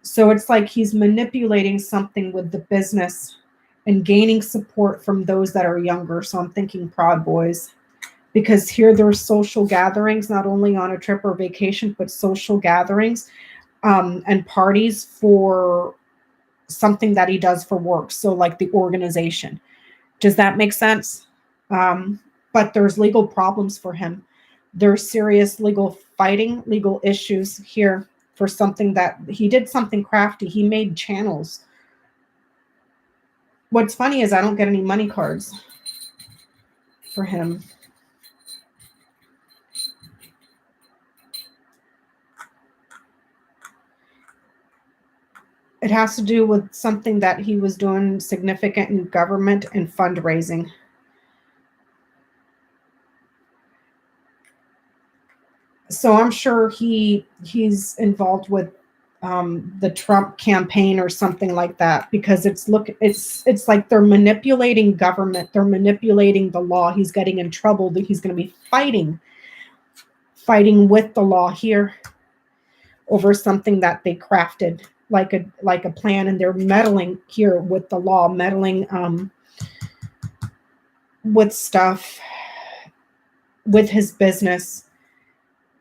So it's like he's manipulating something with the business and gaining support from those that are younger. So I'm thinking Proud Boys. Because here there's social gatherings, not only on a trip or vacation, but social gatherings and parties for something that he does for work. So like the organization. Does that make sense? But there's legal problems for him. There's serious legal fighting, legal issues here for something that he did something crafty. He made channels. What's funny is I don't get any money cards for him. It has to do with something that he was doing significant in government and fundraising. So I'm sure he's involved with the Trump campaign or something like that, because it's like they're manipulating government, they're manipulating the law. He's getting in trouble. That he's going to be fighting with the law here over something that they crafted, like a plan, and they're meddling here with the law, meddling with stuff. with his business,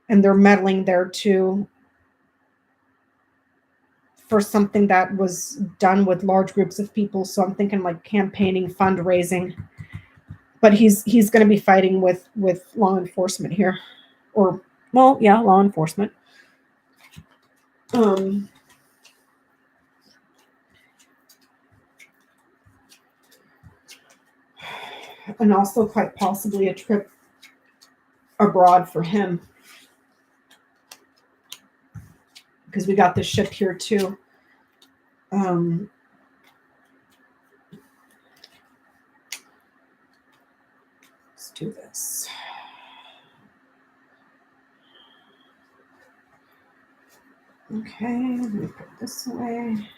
and they're meddling there too for something that was done with large groups of people. So I'm thinking like campaigning, fundraising. But he's going to be fighting with law enforcement here, or well, yeah, law enforcement. And also quite possibly a trip abroad for him, because we got the ship here too. Let's do this. Okay, let me put this away.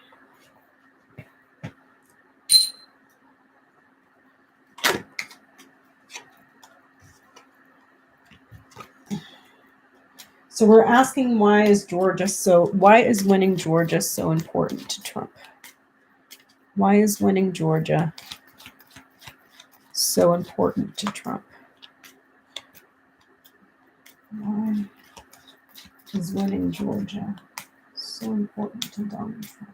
So we're asking, why is winning Georgia so important to Trump? Why is winning Georgia so important to Trump? Why is winning Georgia so important to Donald Trump?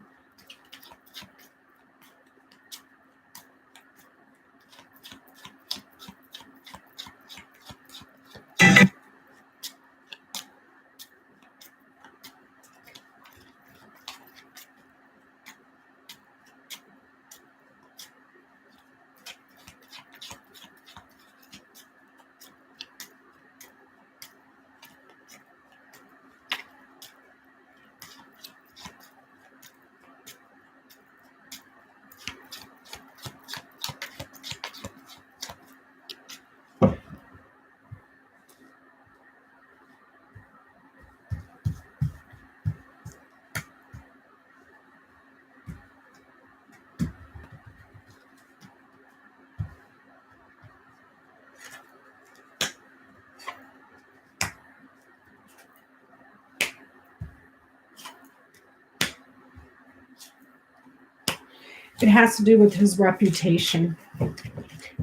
It has to do with his reputation,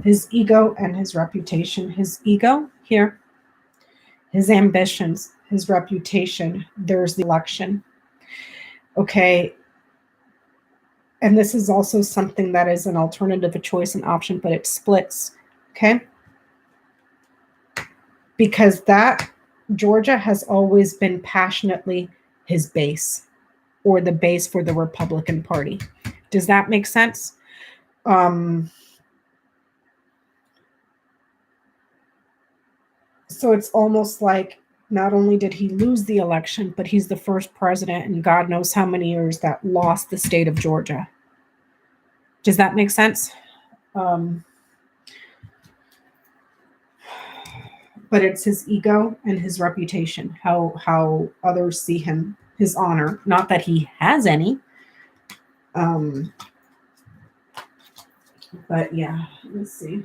his ego and his reputation. His ego here, his ambitions, his reputation. There's the election. Okay. And this is also something that is an alternative, a choice, an option, but it splits. Okay. Because that Georgia has always been passionately his base, or the base for the Republican Party. Does that make sense? So it's almost like not only did he lose the election, but he's the first president in God knows how many years that lost the state of Georgia. Does that make sense? But it's his ego and his reputation, how others see him, his honor. Not that he has any. But yeah, let's see.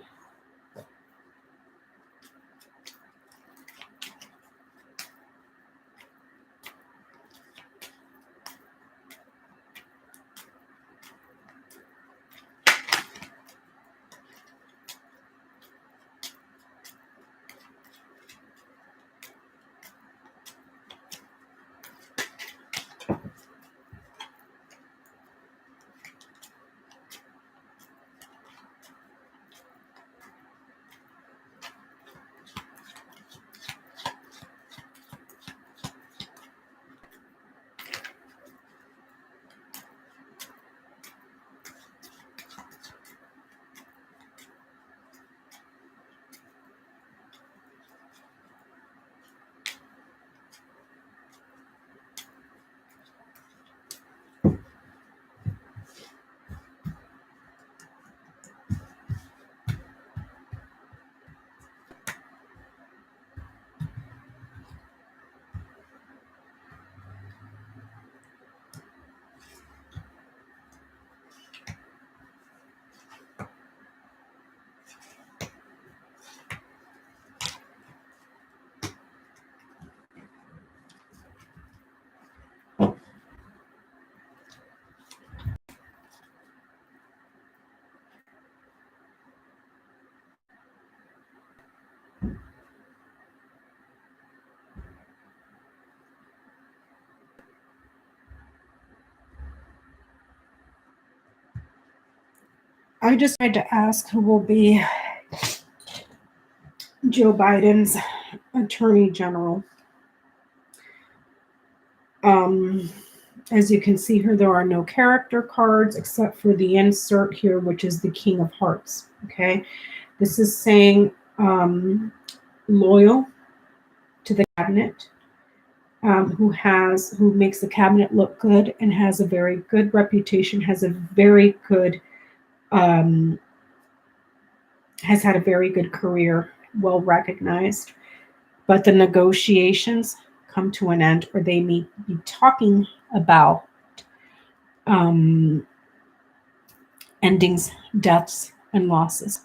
I just tried to ask who will be Joe Biden's attorney general. As you can see here, there are no character cards except for the insert here, which is the King of Hearts. Okay, this is saying loyal to the cabinet, who makes the cabinet look good and has a very good reputation, has a very good has had a very good career, well recognized. But the negotiations come to an end, or they may be talking about endings, deaths, and losses.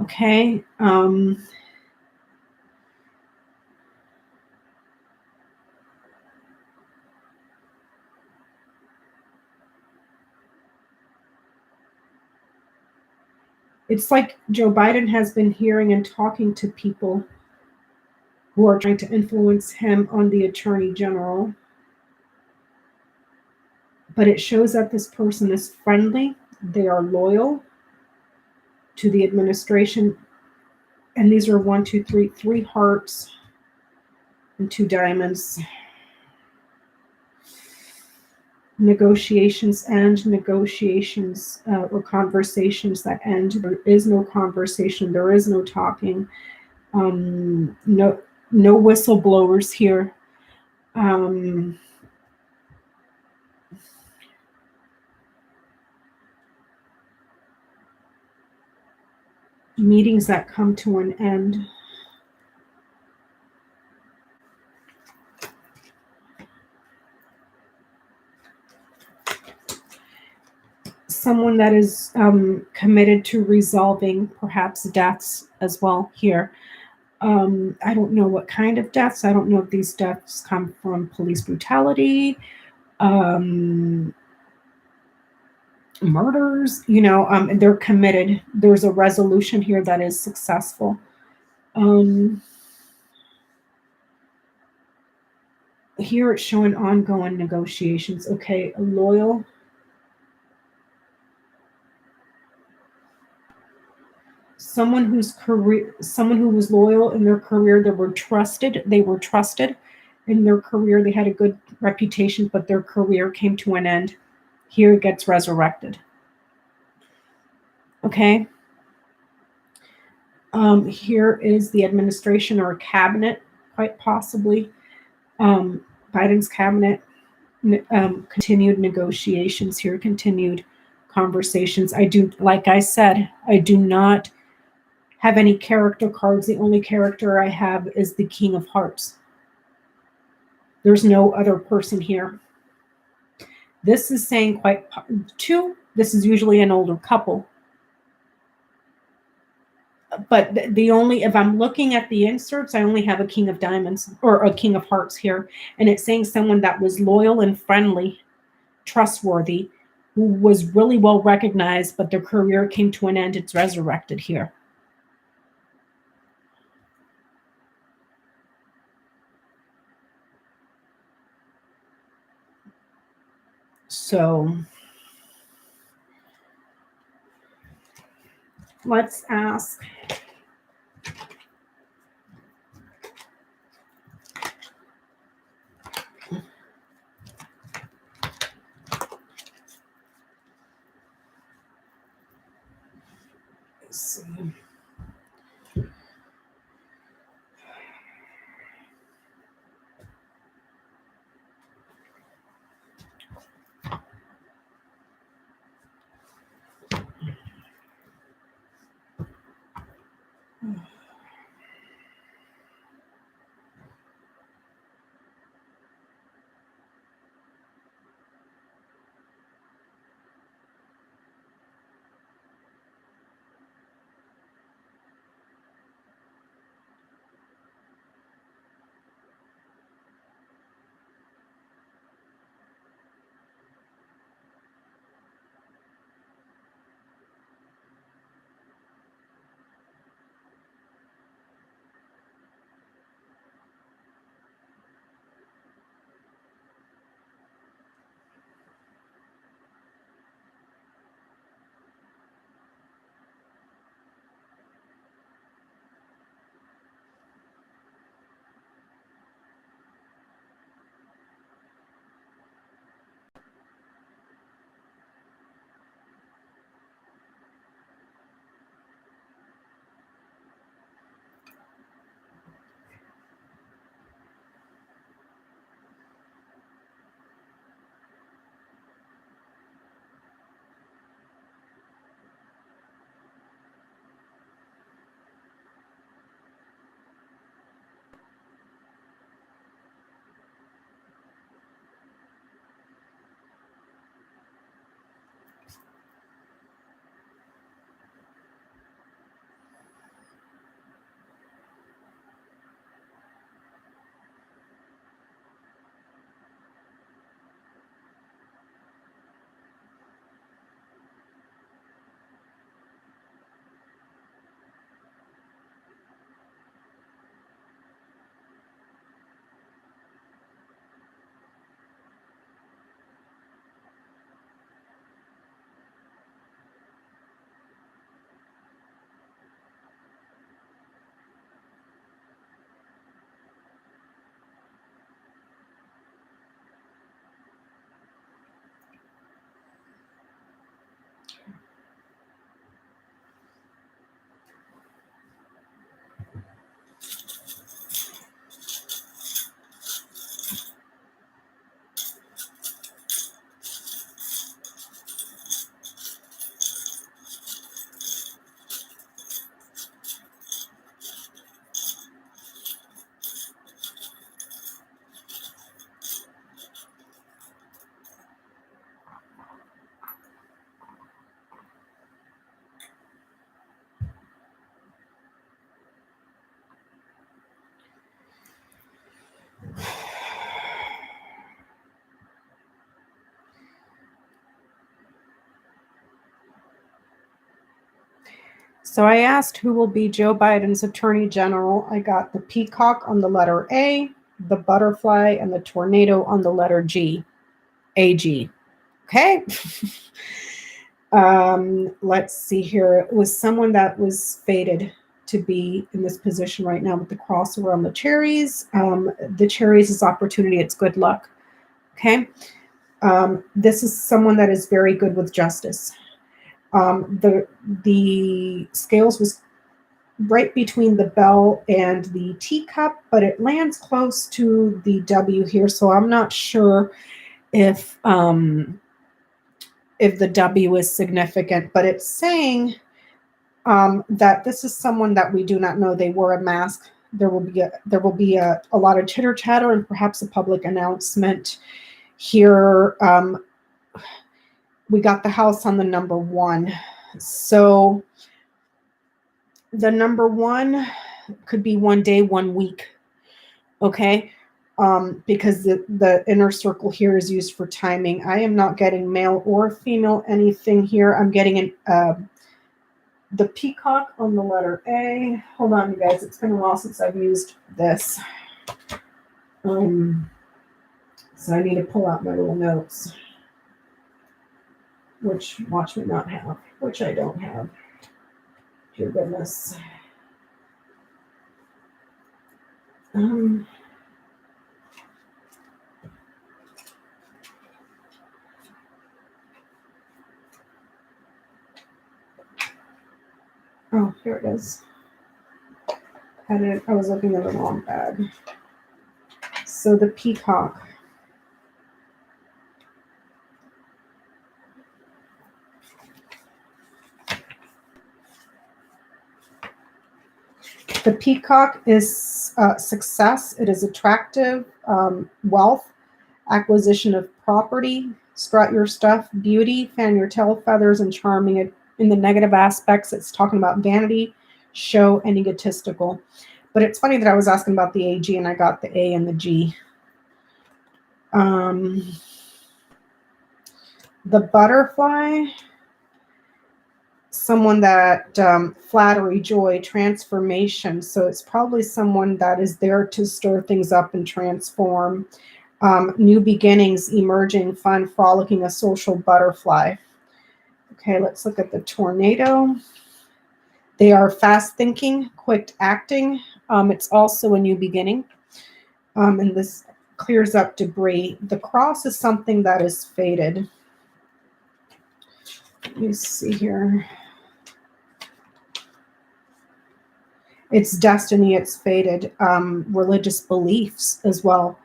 Okay. It's like Joe Biden has been hearing and talking to people who are trying to influence him on the attorney general. But it shows that this person is friendly, they are loyal to the administration. And these are 1, 2, 3, 3 hearts and 2 diamonds. Negotiations end, negotiations or conversations that end. There is no conversation, there is no talking. No whistleblowers here. Meetings that come to an end. Someone that is committed to resolving perhaps deaths as well here. I don't know what kind of deaths. I don't know if these deaths come from police brutality, murders, they're committed. There's a resolution here that is successful. Here it's showing ongoing negotiations. Okay, loyal. Someone who was loyal in their career, they were trusted in their career. They had a good reputation, but their career came to an end. Here it gets resurrected. Okay. Here is the administration or cabinet, quite possibly. Biden's cabinet, continued negotiations here, continued conversations. Like I said, I do not have any character cards. The only character I have is the King of Hearts. There's no other person here. This is saying this is usually an older couple. But if I'm looking at the inserts, I only have a King of Diamonds or a King of Hearts here. And it's saying someone that was loyal and friendly, trustworthy, who was really well recognized, but their career came to an end. It's resurrected here. So let's ask. Let's see. So I asked who will be Joe Biden's attorney general. I got the peacock on the letter A, the butterfly, and the tornado on the letter G. AG. Okay. Let's see here. It was someone that was fated to be in this position right now with the cross around the cherries. The cherries is opportunity. It's good luck. Okay. This is someone that is very good with justice. The scales was right between the bell and the teacup, but it lands close to the W here. So I'm not sure if the W is significant, but it's saying that this is someone that we do not know. They wore a mask. There will be a lot of chitter chatter and perhaps a public announcement here. We got the house on the number 1. So the number 1 could be 1 day, 1 week. Okay. Because the inner circle here is used for timing. I am not getting male or female anything here. I'm getting the peacock on the letter A. Hold on, you guys. It's been a while since I've used this. So I need to pull out my little notes, which watch me not have, which I don't have. Dear goodness. Oh, here it is. I was looking in the wrong bag. So the peacock. The peacock is success. It is attractive, wealth, acquisition of property, strut your stuff, beauty, fan your tail feathers, and charming. In the negative aspects, it's talking about vanity, show, and egotistical. But it's funny that I was asking about the AG and I got the A and the G. The butterfly, someone that flattery, joy, transformation. So it's probably someone that is there to stir things up and transform. New beginnings, emerging, fun, frolicking, a social butterfly. Okay, let's look at the tornado. They are fast thinking, quick acting. It's also a new beginning. And this clears up debris. The cross is something that is faded. Let me see here. It's destiny, it's faded. Religious beliefs as well.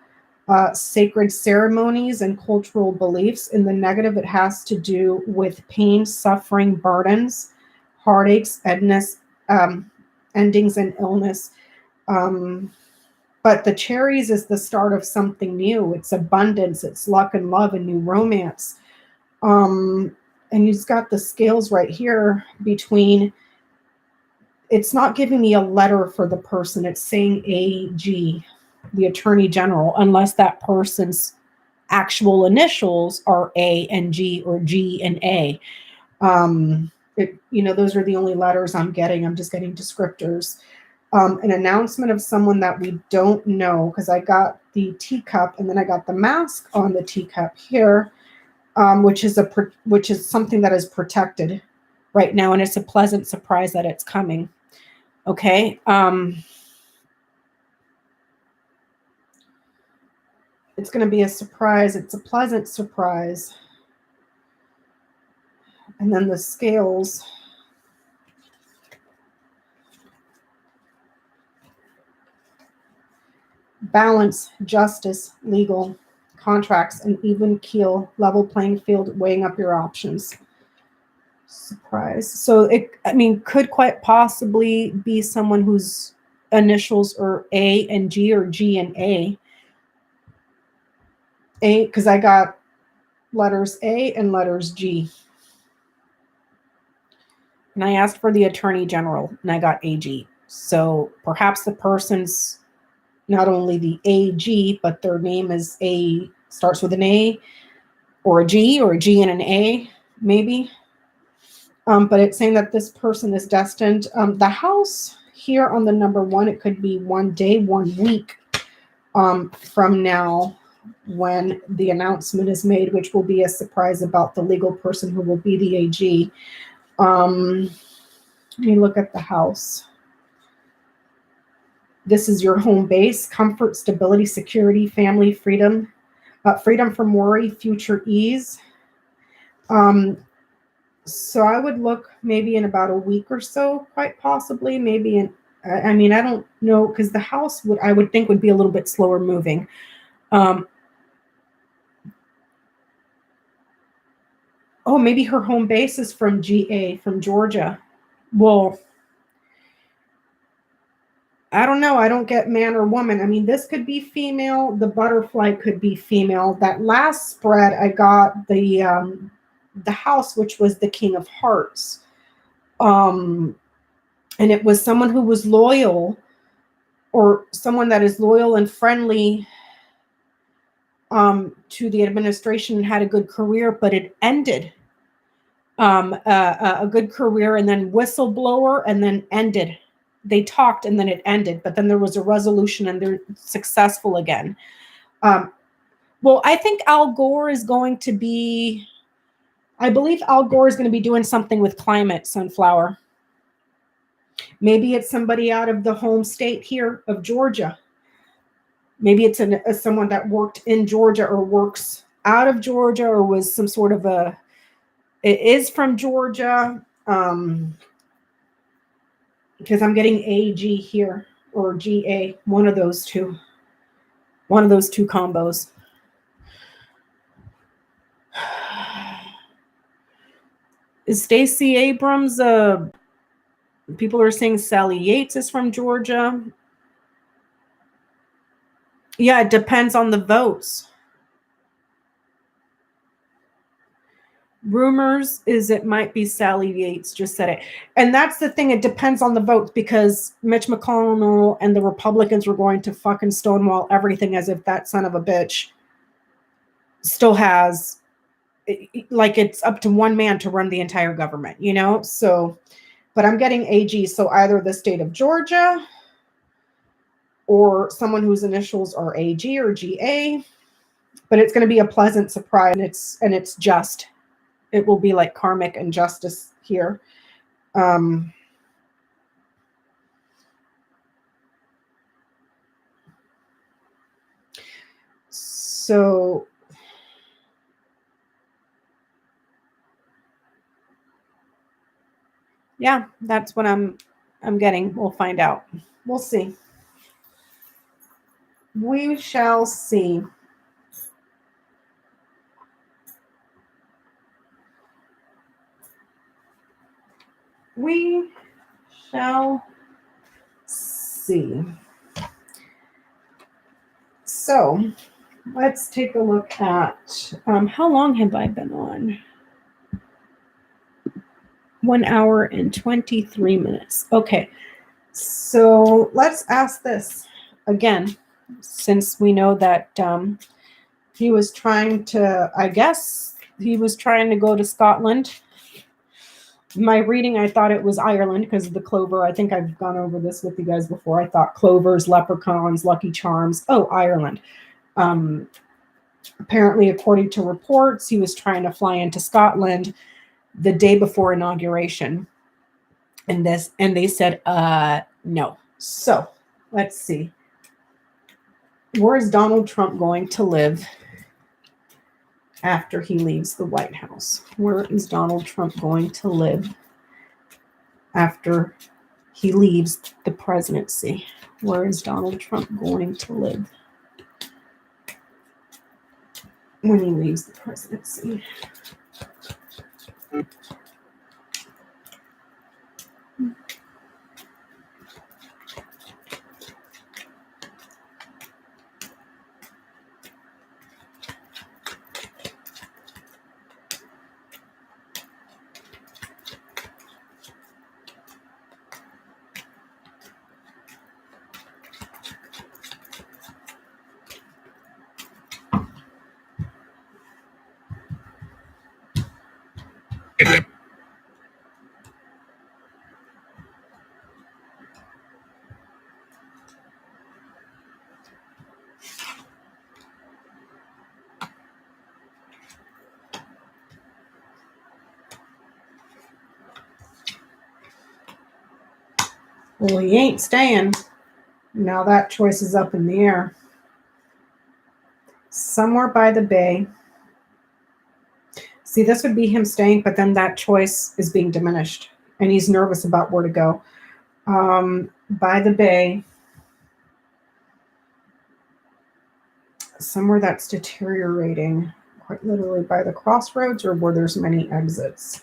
Sacred ceremonies and cultural beliefs. In the negative, it has to do with pain, suffering, burdens, heartaches, endings, and illness. But the cherries is the start of something new. It's abundance, it's luck and love and new romance. And you've got the scales right here between, it's not giving me a letter for the person. It's saying AG, the attorney general, unless that person's actual initials are A and G or G and A. Those are the only letters I'm getting. I'm just getting descriptors. An announcement of someone that we don't know, because I got the teacup and then I got the mask on the teacup here, which is something that is protected right now, and it's a pleasant surprise that it's coming. Okay. It's going to be a surprise. It's a pleasant surprise. And then the scales. Balance, justice, legal, contracts, an even keel, level playing field, weighing up your options. Surprise. So could quite possibly be someone whose initials are A and G or G and A. A, because I got letters A and letters G. And I asked for the attorney general and I got AG. So perhaps the person's not only the AG, but their name is starts with an A or a G and an A, maybe. But it's saying that this person is destined. The house here on the number 1, it could be 1 day, 1 week from now when the announcement is made, which will be a surprise about the legal person who will be the AG. Let me look at the house. This is your home base: comfort, stability, security, family, freedom, freedom from worry, future ease. So I would look maybe in about a week or so, quite possibly, maybe in, I mean, I don't know, because the house I would think would be a little bit slower moving. Oh, maybe her home base is from GA, from Georgia. Well, I don't know. I don't get man or woman. I mean, this could be female. The butterfly could be female. That last spread, I got the house, which was the King of Hearts. And it was someone who was loyal, or someone that is loyal and friendly to the administration and had a good career, but it ended. A good career, and then whistleblower, and then ended. They talked and then it ended, but then there was a resolution and they're successful again. Well, I think Al Gore is going to be, I believe Al Gore is going to be doing something with climate, Sunflower. Maybe it's somebody out of the home state here of Georgia. Maybe it's someone that worked in Georgia or works out of Georgia, or was some sort of it is from Georgia. Because I'm getting AG here, or GA, one of those two combos. Is Stacey Abrams, people are saying Sally Yates is from Georgia. Yeah, it depends on the votes. Rumors is it might be Sally Yates, just said it. And that's the thing, it depends on the votes, because Mitch McConnell and the Republicans were going to fucking stonewall everything, as if that son of a bitch still has, like, it's up to one man to run the entire government, you know? So, but I'm getting AG, so either the state of Georgia or someone whose initials are AG or GA, but it's going to be a pleasant surprise, and it's just. It will be like karmic and justice here. So yeah, that's what I'm getting. We'll find out. We'll see. We shall see. We shall see. So let's take a look at how long have I been on? 1 hour and 23 minutes. Okay, so let's ask this again, since we know that he was trying to, I guess he was trying to go to Scotland. My reading, I thought it was Ireland because of the clover. I think I've gone over this with you guys before. I thought clovers, leprechauns, lucky charms. Oh, Ireland. Apparently, according to reports, he was trying to fly into Scotland the day before inauguration. And they said, no. So let's see. Where is Donald Trump going to live after he leaves the White House? Where is Donald Trump going to live after he leaves the presidency? Where is Donald Trump going to live when he leaves the presidency? Well, he ain't staying. Now that choice is up in the air. Somewhere by the bay. See, this would be him staying, but then that choice is being diminished, and he's nervous about where to go. By the bay, somewhere that's deteriorating, quite literally by the crossroads or where there's many exits.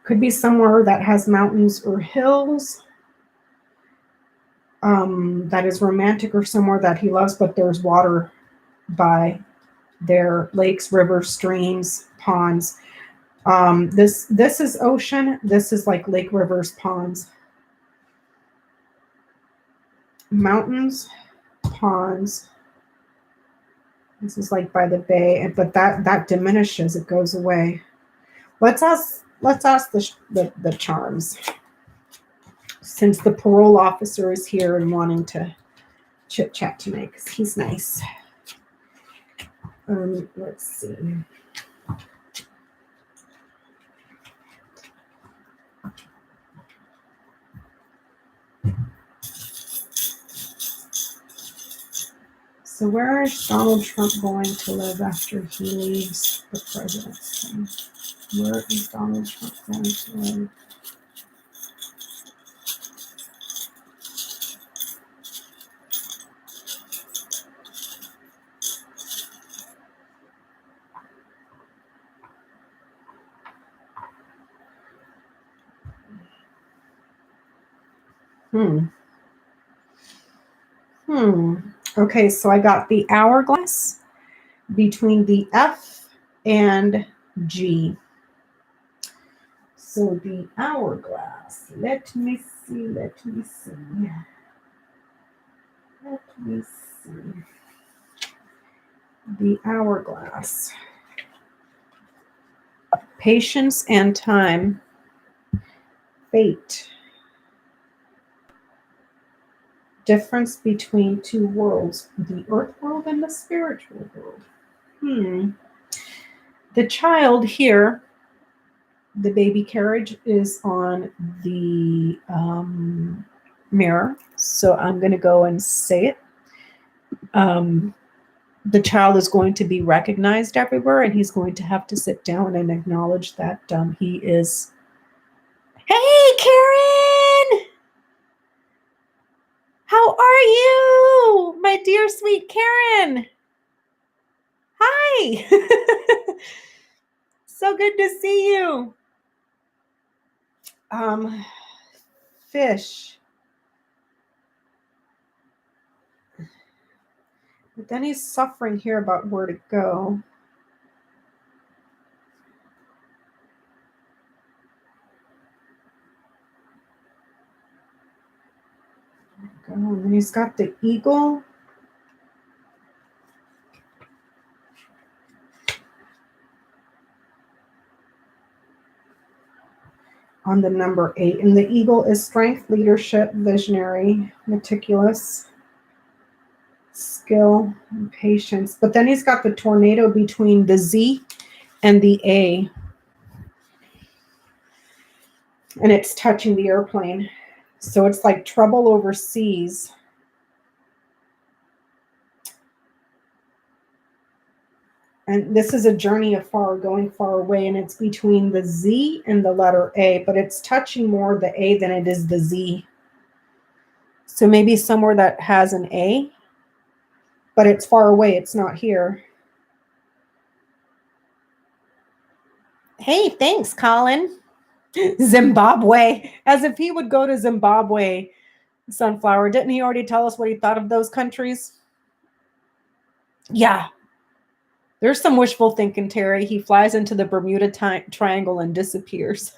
Could be somewhere that has mountains or hills. That is romantic, or somewhere that he loves, but there's water by there, lakes, rivers, streams, ponds. This is ocean. This is like lake, rivers, ponds, mountains, ponds. This is like by the bay, but that diminishes. It goes away. Let's ask the charms, since the parole officer is here and wanting to chit chat tonight because he's nice. Let's see. So where is Donald Trump going to live after he leaves the presidency? Where is Donald Trump going to live? Okay, so I got the hourglass between the F and G. So the hourglass. Let me see. The hourglass. Patience and time. Fate. Difference between two worlds, the earth world and the spiritual world. The child here, the baby carriage, is on the mirror. So I'm going to go and say it. The child is going to be recognized everywhere, and he's going to have to sit down and acknowledge that he is. Hey, Karin! How are you, my dear sweet Karin? Hi. So good to see you. Fish. But then he's suffering here about where to go. And then he's got the eagle. On the number 8. And the eagle is strength, leadership, visionary, meticulous, skill, and patience. But then he's got the tornado between the Z and the A. And it's touching the airplane. So it's like trouble overseas. And this is a journey of going far away, and it's between the Z and the letter A, but it's touching more the A than it is the Z. So maybe somewhere that has an A, but it's far away. It's not here. Hey, thanks, Colin. Zimbabwe, as if he would go to Zimbabwe. Sunflower, didn't he already tell us what he thought of those countries? Yeah. There's some wishful thinking, Terry. He flies into the Bermuda Triangle and disappears.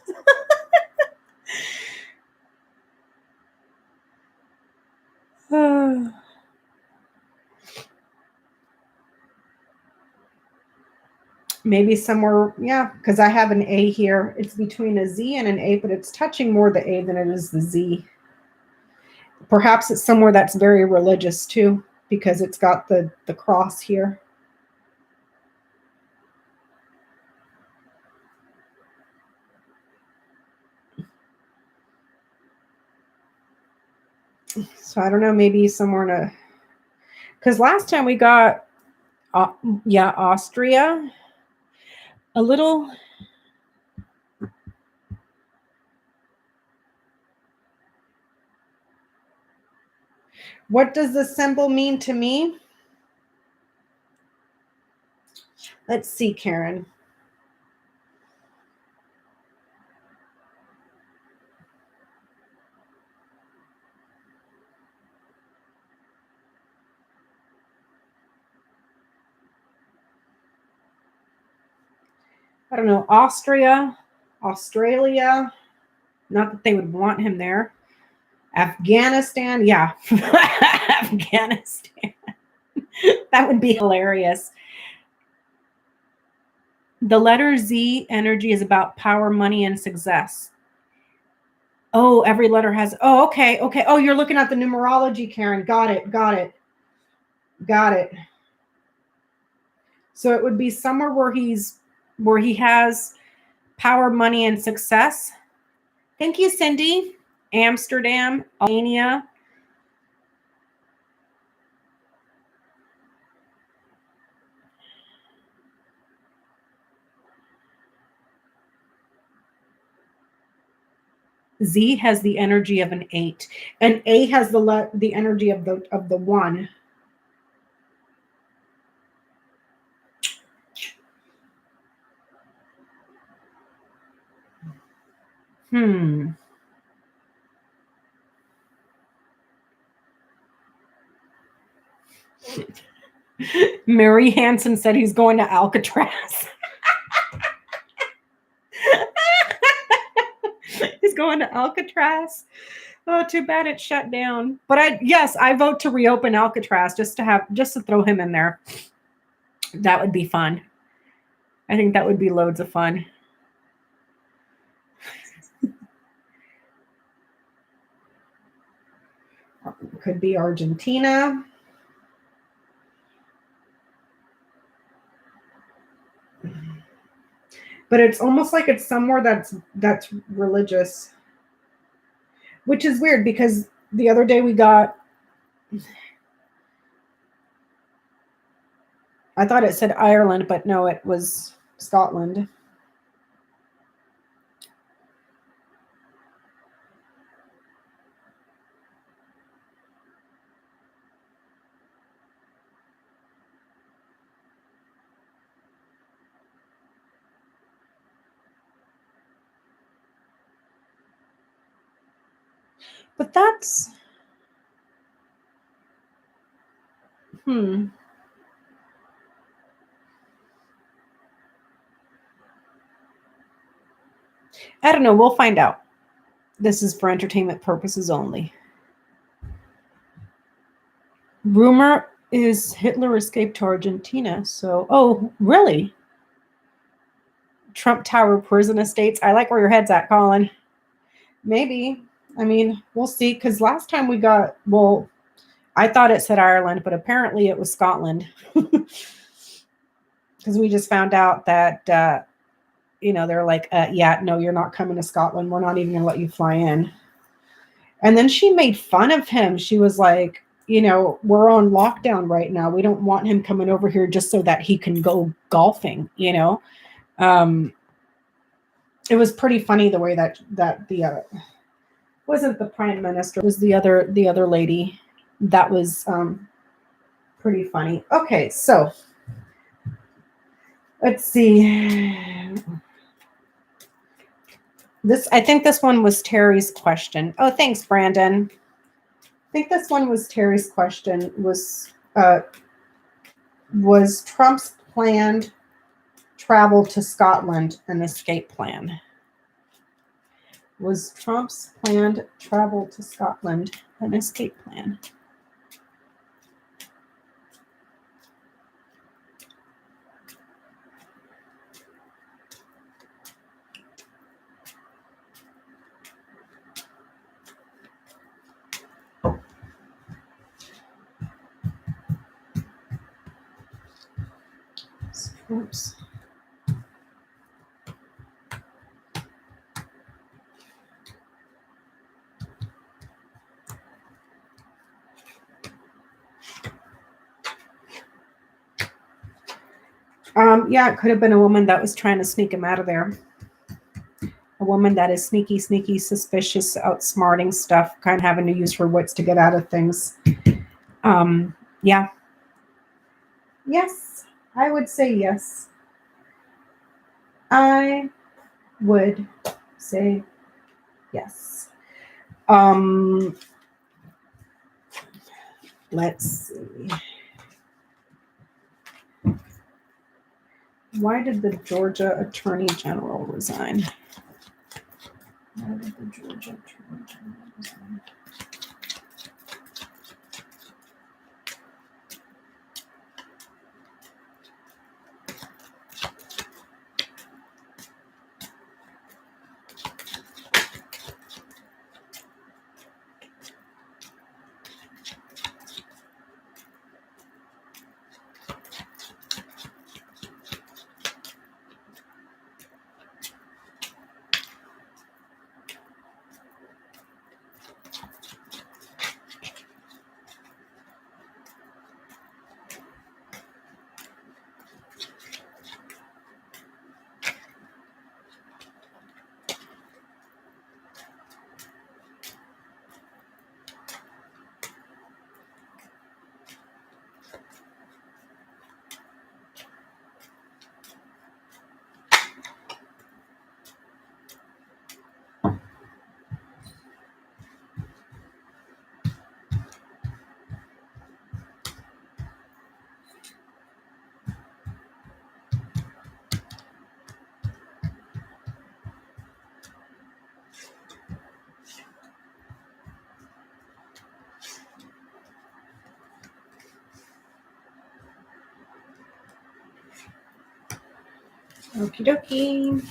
Maybe somewhere, yeah, because I have an A here. It's between a Z and an A, but it's touching more the A than it is the Z. Perhaps it's somewhere that's very religious too, because it's got the cross here. So I don't know, maybe somewhere to, because last time we got, yeah, Austria. A little. What does the symbol mean to me? Let's see, Karen. I don't know, Australia. Not that they would want him there. Afghanistan. Yeah. Afghanistan. That would be hilarious. The letter Z energy is about power, money, and success. Oh, every letter has. Oh, okay. Okay. Oh, you're looking at the numerology, Karen. Got it. So it would be somewhere where he has power, money, and success. Thank you, Cindy. Amsterdam, Albania. Z has the energy of an 8, and A has the energy of the 1. Mary Hansen said he's going to Alcatraz. He's going to Alcatraz. Oh, too bad it's shut down. But I vote to reopen Alcatraz just to throw him in there. That would be fun. I think that would be loads of fun. Could be Argentina. But it's almost like it's somewhere that's religious. Which is weird because the other day I thought it said Ireland, but no, it was Scotland. But that's I don't know. We'll find out. This is for entertainment purposes only. Rumor is Hitler escaped to Argentina. So, oh, really? Trump Tower prison estates. I like where your head's at, Colin. Maybe. I mean, we'll see. Because last time we got, I thought it said Ireland, but apparently it was Scotland. Because we just found out that, they're like, yeah, no, you're not coming to Scotland. We're not even going to let you fly in. And then she made fun of him. She was like, we're on lockdown right now. We don't want him coming over here just so that he can go golfing, It was pretty funny the way that the wasn't the prime minister, it was the other lady. That was pretty funny. Okay, so let's see. I think this one was Terry's question. Oh, thanks, Brandon. I think this one was Terry's question. Was Trump's planned travel to Scotland an escape plan? Was Trump's planned travel to Scotland an escape plan? Oops. Yeah, it could have been a woman that was trying to sneak him out of there. A woman that is sneaky, sneaky, suspicious, outsmarting stuff, kind of having to use her wits to get out of things. Yeah. Yes, I would say yes. I would say yes. Let's see. Why did the Georgia Attorney General resign? Why did the Georgia Attorney General resign? Okie dokie.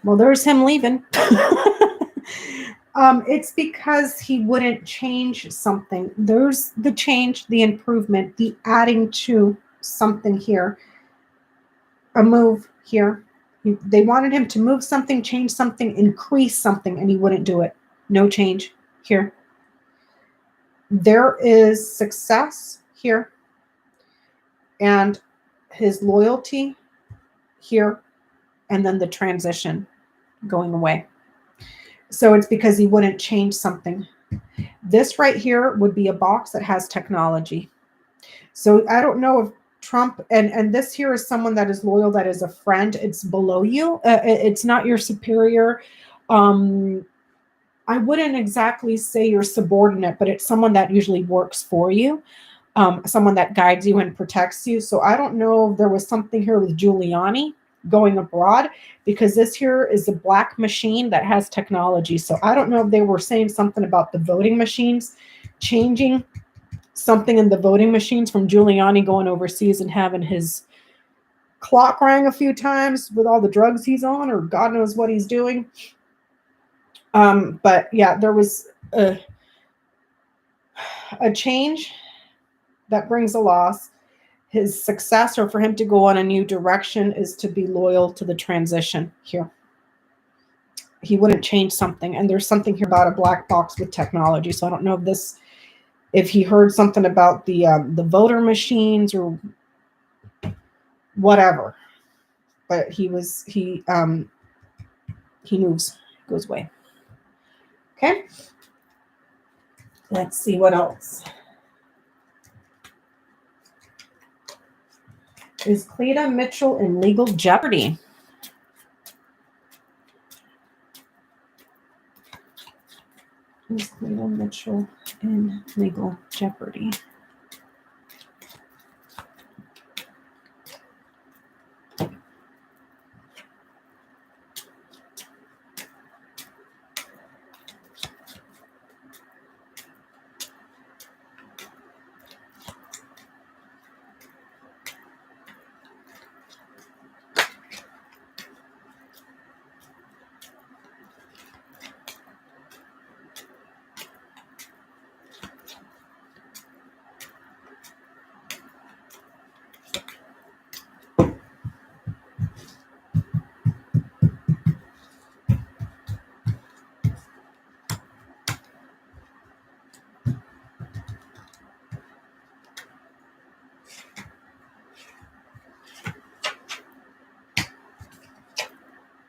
Well, there's him leaving. It's because he wouldn't change something. There's the change, the improvement, the adding to something here, a move here. They wanted him to move something, change something, increase something, and he wouldn't do it. No change here. There is success here and his loyalty here, and then the transition going away. So it's because he wouldn't change something. This right here would be a box that has technology. So I don't know if Trump, and this here is someone that is loyal, that is a friend. It's below you. It's not your superior. I wouldn't exactly say you're subordinate, but it's someone that usually works for you. Someone that guides you and protects you. So I don't know if there was something here with Giuliani going abroad, because this here is a black machine that has technology. So I don't know if they were saying something about the voting machines, changing something in the voting machines from Giuliani going overseas and having his clock rang a few times with all the drugs he's on, or God knows what he's doing. But yeah, there was a change that brings a loss. His success, or for him to go on a new direction, is to be loyal to the transition here. He wouldn't change something. And there's something here about a black box with technology. So I don't know if he heard something about the voter machines or whatever. But he moves, goes away. Okay. Let's see what else. Is Cleta Mitchell in legal jeopardy? Is Cleta Mitchell in legal jeopardy?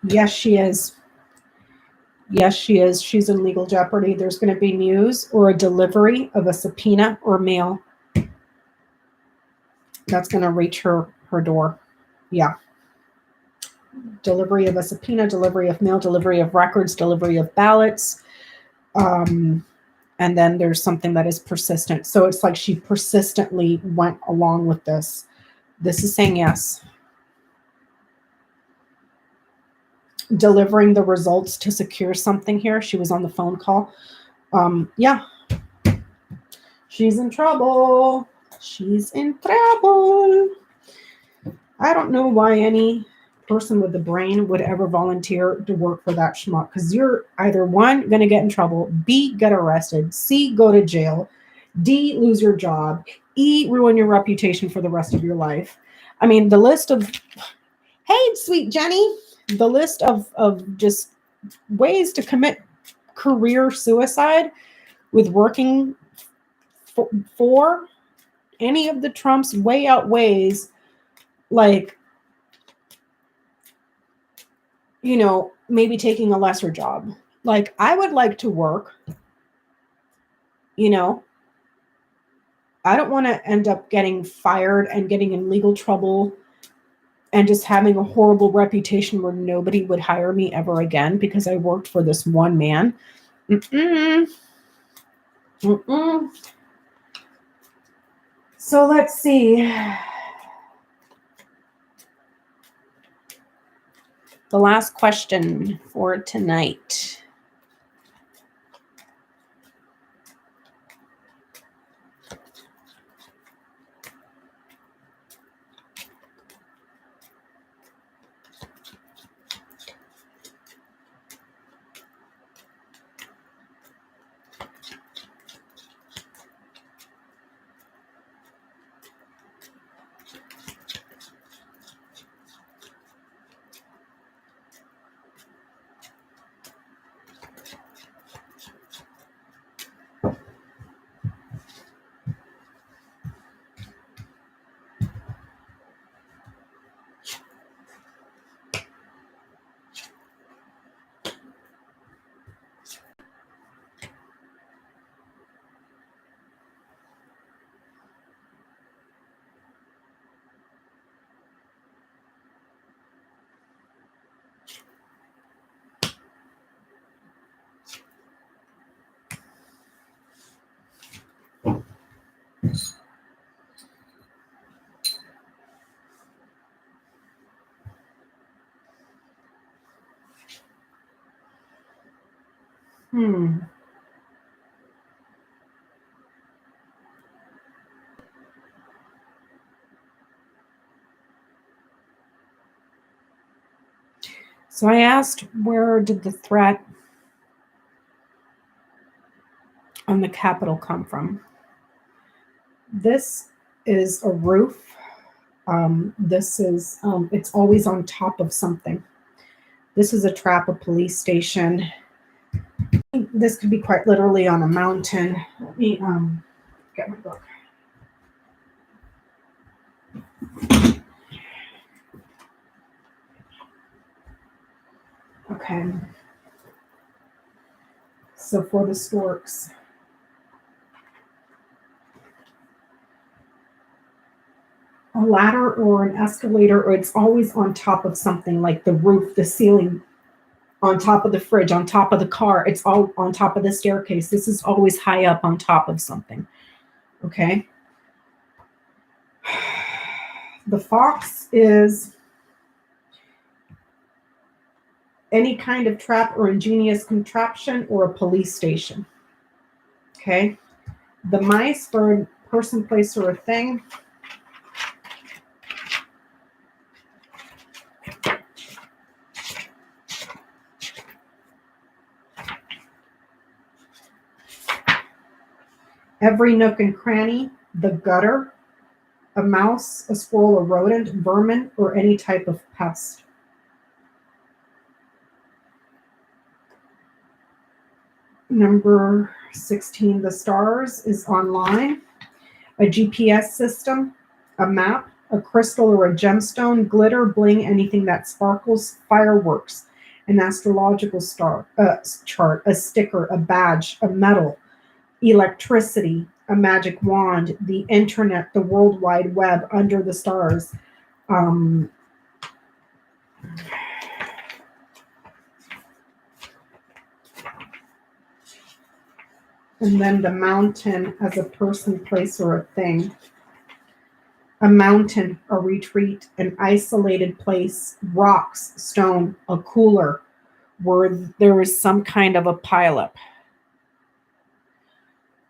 Yes, she is. Yes, she is. She's in legal jeopardy. There's going to be news or a delivery of a subpoena or mail that's going to reach her door. Yeah. Delivery of a subpoena, delivery of mail, delivery of records, delivery of ballots. And then there's something that is persistent. So it's like she persistently went along with this. This is saying yes. Delivering the results to secure something here. She was on the phone call. Yeah. She's in trouble. She's in trouble. I don't know why any person with a brain would ever volunteer to work for that schmuck, because you're either one, going to get in trouble, B, get arrested, C, go to jail, D, lose your job, E, ruin your reputation for the rest of your life. I mean, the list of, hey, sweet Jenny, the list of just ways to commit career suicide with working for any of the Trumps way outweighs, like, you know, maybe taking a lesser job. Like, I would like to work, you know, I don't want to end up getting fired and getting in legal trouble and just having a horrible reputation where nobody would hire me ever again because I worked for this one man. So let's see. The last question for tonight. So I asked, where did the threat on the Capitol come from? This is a roof. This is, it's always on top of something. This is a trap, a police station. This could be quite literally on a mountain. Let me get my book. Okay. So for the storks, a ladder or an escalator, or it's always on top of something like the roof, the ceiling, on top of the fridge, on top of the car. It's all on top of the staircase. This is always high up on top of something. Okay. The fox is any kind of trap or ingenious contraption or a police station. Okay. The mice for a person, place, or a thing. Every nook and cranny, the gutter, a mouse, a squirrel, a rodent, vermin, or any type of pest. Number 16, the stars is online. A GPS system, a map, a crystal or a gemstone, glitter, bling, anything that sparkles, fireworks. an astrological chart, a sticker, a badge, a medal, electricity, a magic wand, the internet, the World Wide Web, under the stars. Um, and then the mountain as a person, place, or a thing. A mountain, a retreat, an isolated place, rocks, stone, a cooler, where there is some kind of a pileup.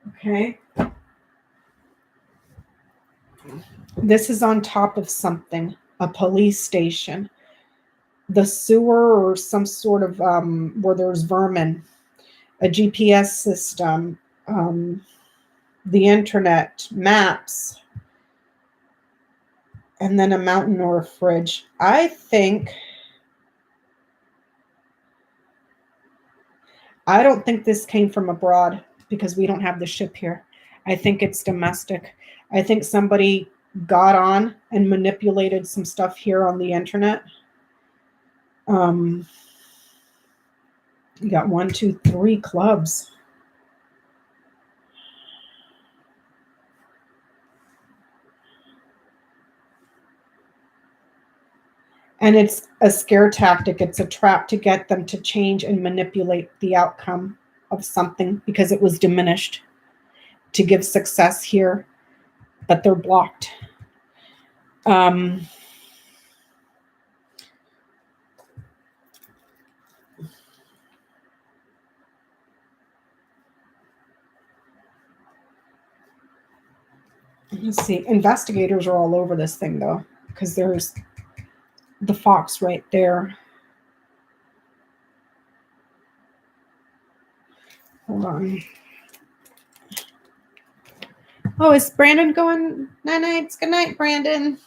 Okay. This is on top of something, a police station, the sewer, or some sort of where there's vermin, a GPS system, the internet, maps, and then a mountain or a fridge. I don't think this came from abroad because we don't have the ship here. I think it's domestic. I think somebody got on and manipulated some stuff here on the internet. You got 1, 2, 3 clubs. And it's a scare tactic. It's a trap to get them to change and manipulate the outcome of something because it was diminished to give success here, but they're blocked. Let's see. Investigators are all over this thing, though, because there's the fox right there. Hold on. Oh, is Brandon going night-nights? Good night, Brandon.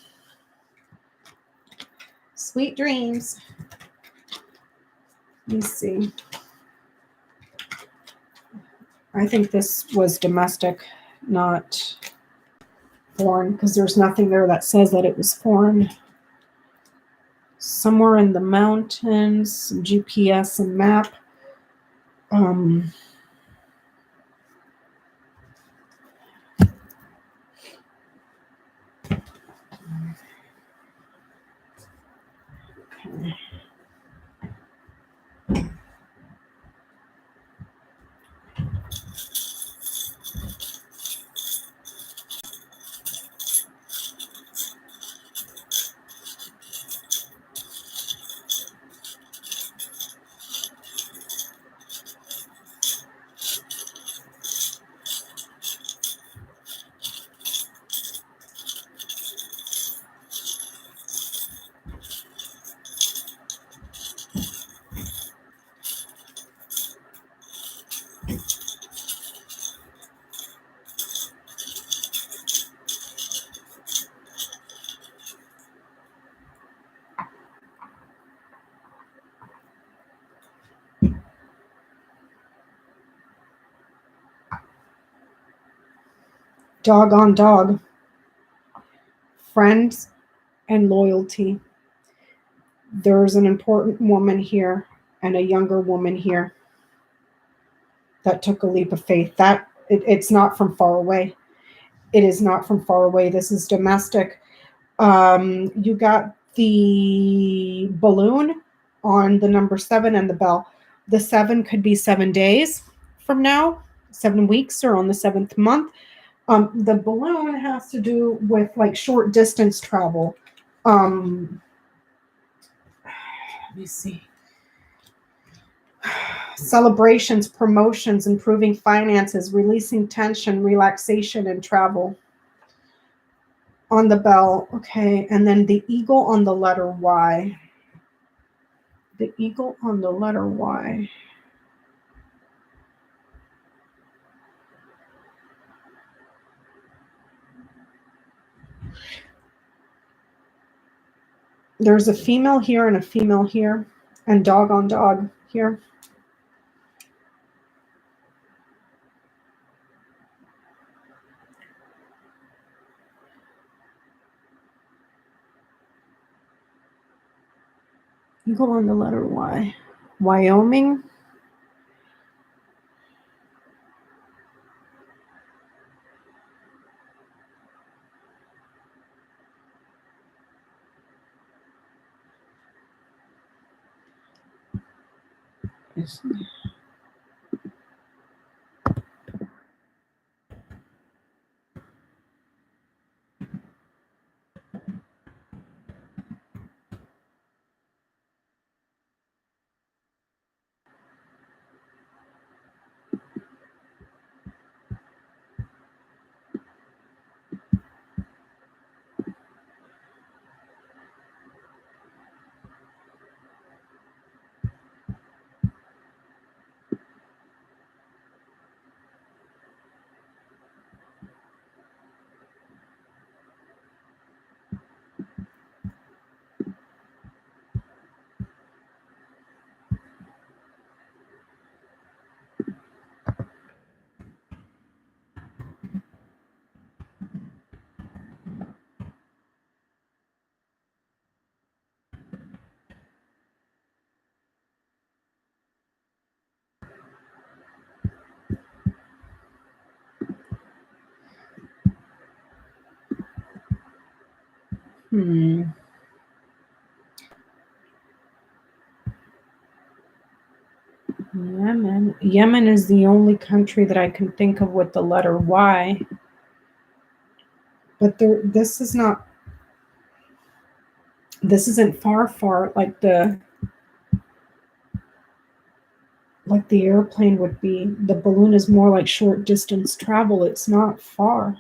Sweet dreams. Let me see. I think this was domestic, not foreign, because there's nothing there that says that it was foreign. Somewhere in the mountains, some GPS and map. Okay. Dog on dog. Friends and loyalty. There's an important woman here and a younger woman here that took a leap of faith. It's not from far away. It is not from far away. This is domestic. You got the balloon on the number 7 and the bell. The 7 could be 7 days from now, 7 weeks, or on the 7th month. The balloon has to do with like short distance travel. Let me see. Celebrations, promotions, improving finances, releasing tension, relaxation, and travel. On the bell, okay, and then the eagle on the letter Y. The eagle on the letter Y. There's a female here and a female here, and dog on dog here. Eagle on the letter Y. Wyoming. Yemen. Yemen is the only country that I can think of with the letter Y. But this isn't far like the airplane would be. The balloon is more like short distance travel. It's not far.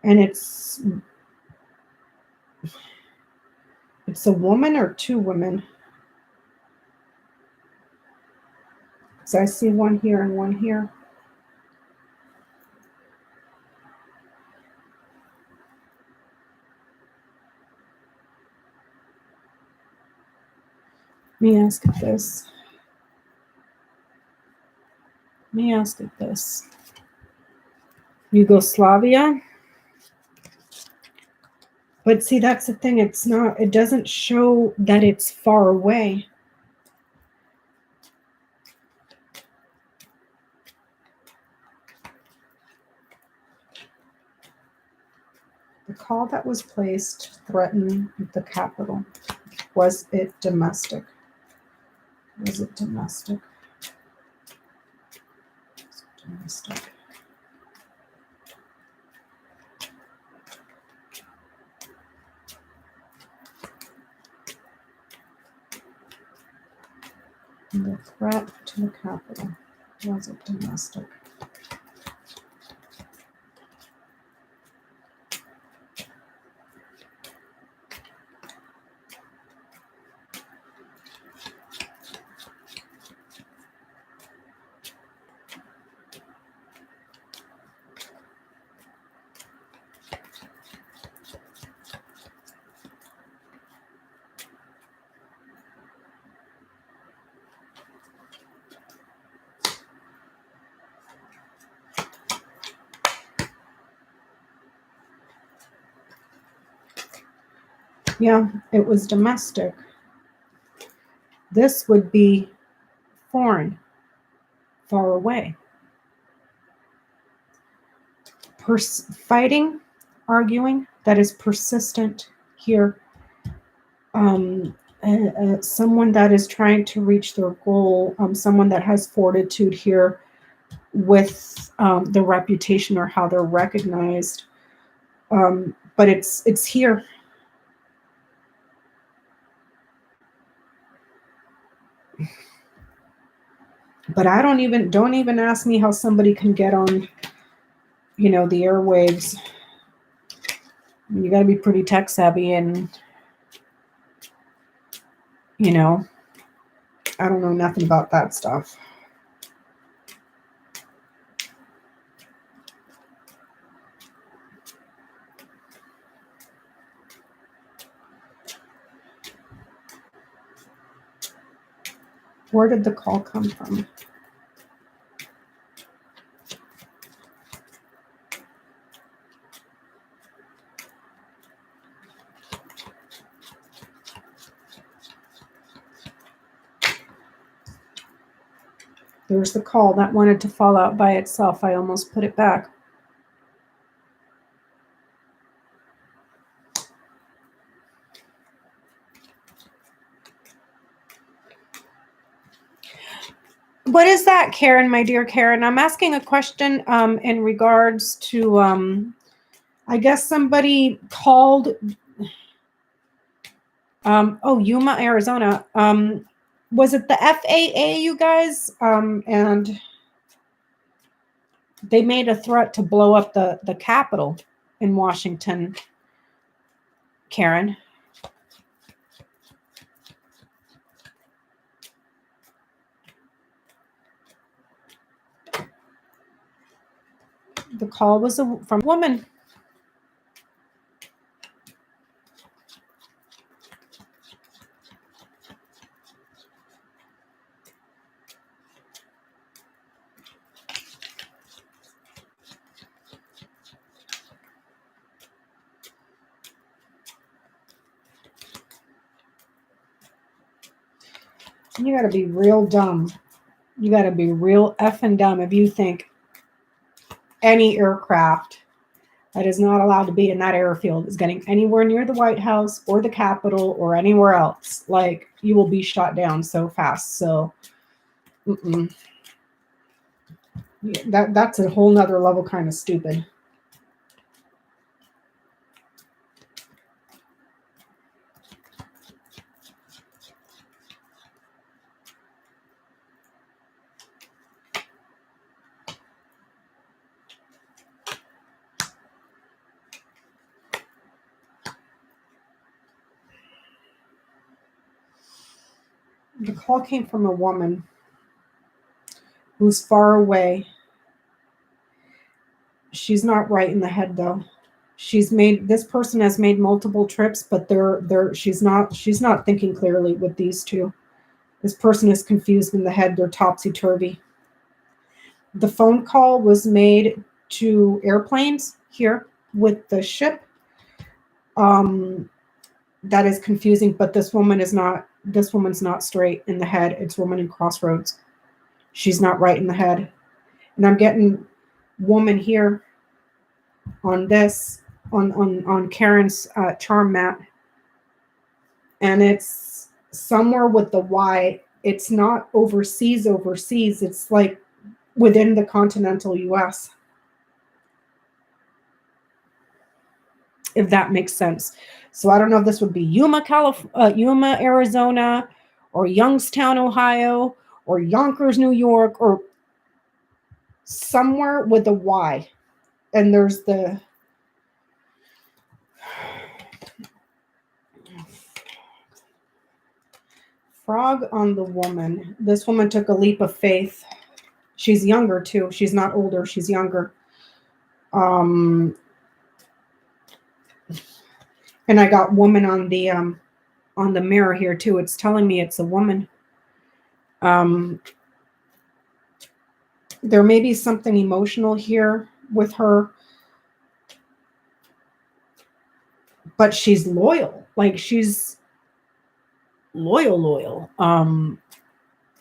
And it's a woman or two women. So I see one here and one here. Let me ask it this. Yugoslavia. But see, that's the thing. It doesn't show that it's far away. The call that was placed threatened the capital. Was it domestic? Was it domestic? Domestic. The threat to the capital. Was it domestic? Yeah, it was domestic. This would be foreign, far away. Fighting, arguing, that is persistent here. Someone that is trying to reach their goal, someone that has fortitude here with the reputation or how they're recognized. But it's here. But don't even ask me how somebody can get on, the airwaves. You got to be pretty tech savvy, and I don't know nothing about that stuff. Where did the call come from? There's the call that wanted to fall out by itself. I almost put it back. What is that, Karen, my dear Karen? I'm asking a question in regards to, I guess somebody called, Yuma, Arizona. Was it the FAA, you guys? And they made a threat to blow up the Capitol in Washington, Karen. The call was from a woman. You got to be real dumb. You got to be real effing dumb if you think any aircraft that is not allowed to be in that airfield is getting anywhere near the White House or the Capitol or anywhere else. Like, you will be shot down so fast. So that's a whole nother level kind of stupid. The call came from a woman who's far away. She's not right in the head though. This person has made multiple trips, but she's not thinking clearly with these two. This person is confused in the head. They're topsy-turvy. The phone call was made to airplanes here with the ship. That is confusing, but this woman's not straight in the head. It's woman in crossroads. She's not right in the head. And I'm getting woman here on this, on Karen's charm mat. And it's somewhere with the Y. It's not overseas. It's like within the continental US. If that makes sense. So I don't know if this would be Yuma, Arizona, or Youngstown, Ohio, or Yonkers, New York, or somewhere with a Y. And there's the frog on the woman. This woman took a leap of faith. She's younger too. She's not older. She's younger. And I got woman on the mirror here too. It's telling me it's a woman. There may be something emotional here with her, but she's loyal. Like, she's loyal.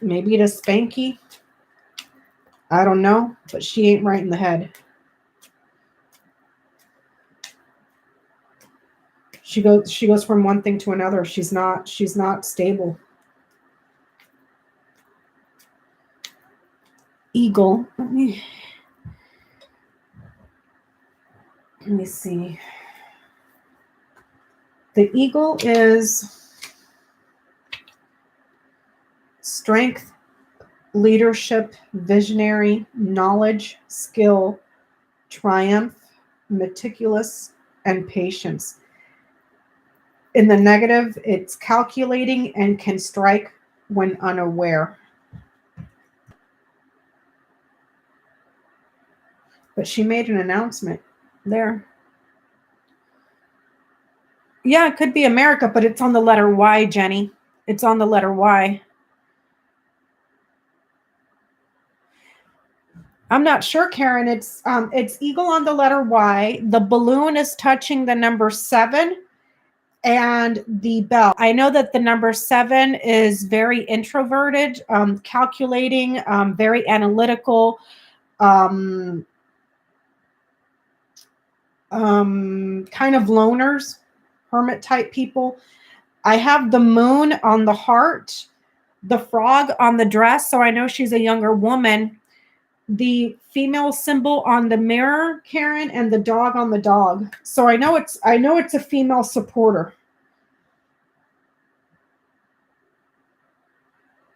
Maybe to Spanky. I don't know, but she ain't right in the head. She goes from one thing to another. She's not stable. Eagle. Let me see. The eagle is strength, leadership, visionary, knowledge, skill, triumph, meticulous, and patience. In the negative, it's calculating and can strike when unaware. But she made an announcement there. Yeah, it could be America, but it's on the letter Y, Jenny. It's on the letter Y. I'm not sure, Karen. It's eagle on the letter Y. The balloon is touching the number 7. and the bell. I know that the number 7 is very introverted, calculating, very analytical, kind of loners, hermit type people. I have the moon on the heart, the frog on the dress, so I know she's a younger woman. The female symbol on the mirror, Karen, and the dog on the dog. So I know it's a female supporter.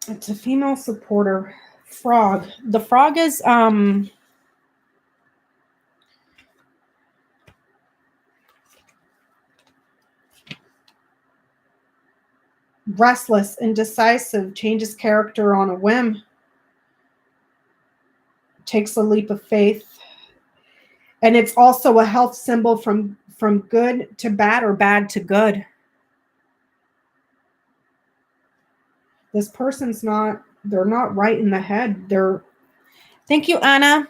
It's a female supporter. Frog. The frog is restless, indecisive, changes character on a whim, takes a leap of faith. And it's also a health symbol from good to bad or bad to good. This person's they're not right in the head. Thank you, Anna.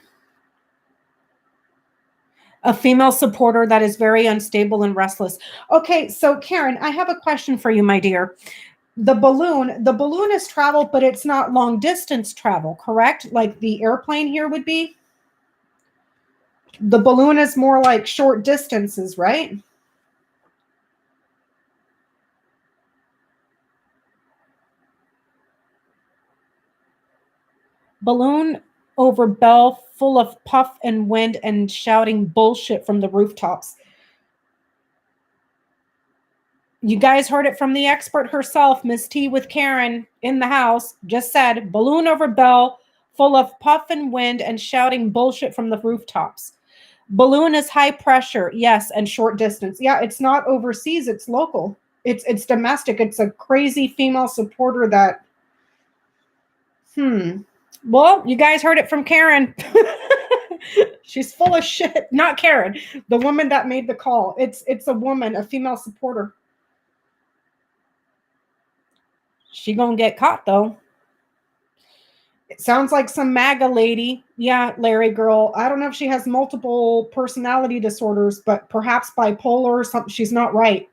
A female supporter that is very unstable and restless. Okay, so Karen, I have a question for you, my dear. The balloon is travel, but it's not long distance travel, correct? Like the airplane here would be? The balloon is more like short distances, right? Balloon over bell full of puff and wind and shouting bullshit from the rooftops. You guys heard it from the expert herself, Miss T with Karen in the house, just said balloon over bell full of puff and wind and shouting bullshit from the rooftops. Balloon is high pressure, yes, and short distance. Yeah, it's not overseas, it's local. It's domestic. It's a crazy female supporter that Well, you guys heard it from Karen. She's full of shit. Not Karen, the woman that made the call. It's a woman, a female supporter. She gonna get caught though. It sounds like some MAGA lady. Yeah, Larry girl. I don't know if she has multiple personality disorders, but perhaps bipolar or something. She's not right.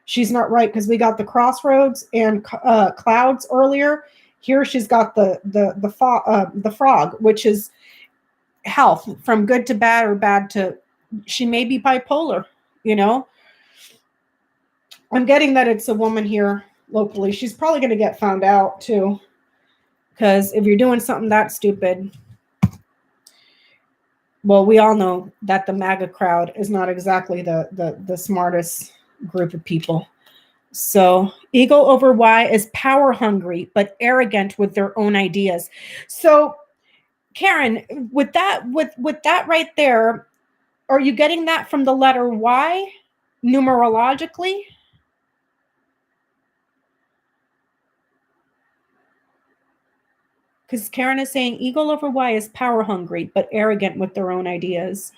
She's not right because we got the crossroads and clouds earlier. Here she's got the frog, which is health from good to bad or bad to. She may be bipolar. You know. I'm getting that it's a woman here locally. She's probably going to get found out too. Because if you're doing something that stupid, well, we all know that the MAGA crowd is not exactly the smartest group of people. So ego over Y is power hungry, but arrogant with their own ideas. So Karen, with that right there, are you getting that from the letter Y numerologically? Because Karen is saying ego over Y is power hungry, but arrogant with their own ideas.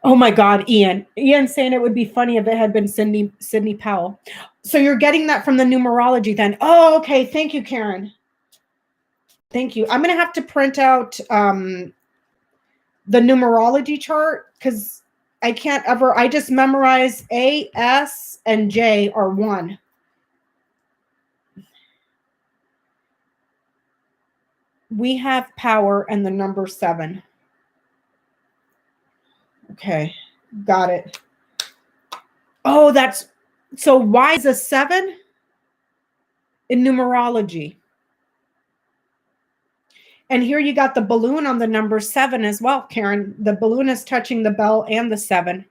Oh my God, Ian. Ian's saying it would be funny if it had been Sidney Powell. So you're getting that from the numerology then. Oh, okay. Thank you, Karen. Thank you. I'm going to have to print out the numerology chart because I can't ever, I just memorize A, S, and J are 1. We have power and the number 7. Okay, got it. Oh, so Y is a 7 in numerology. And here you got the balloon on the number 7 as well, Karen. The balloon is touching the bell and the 7.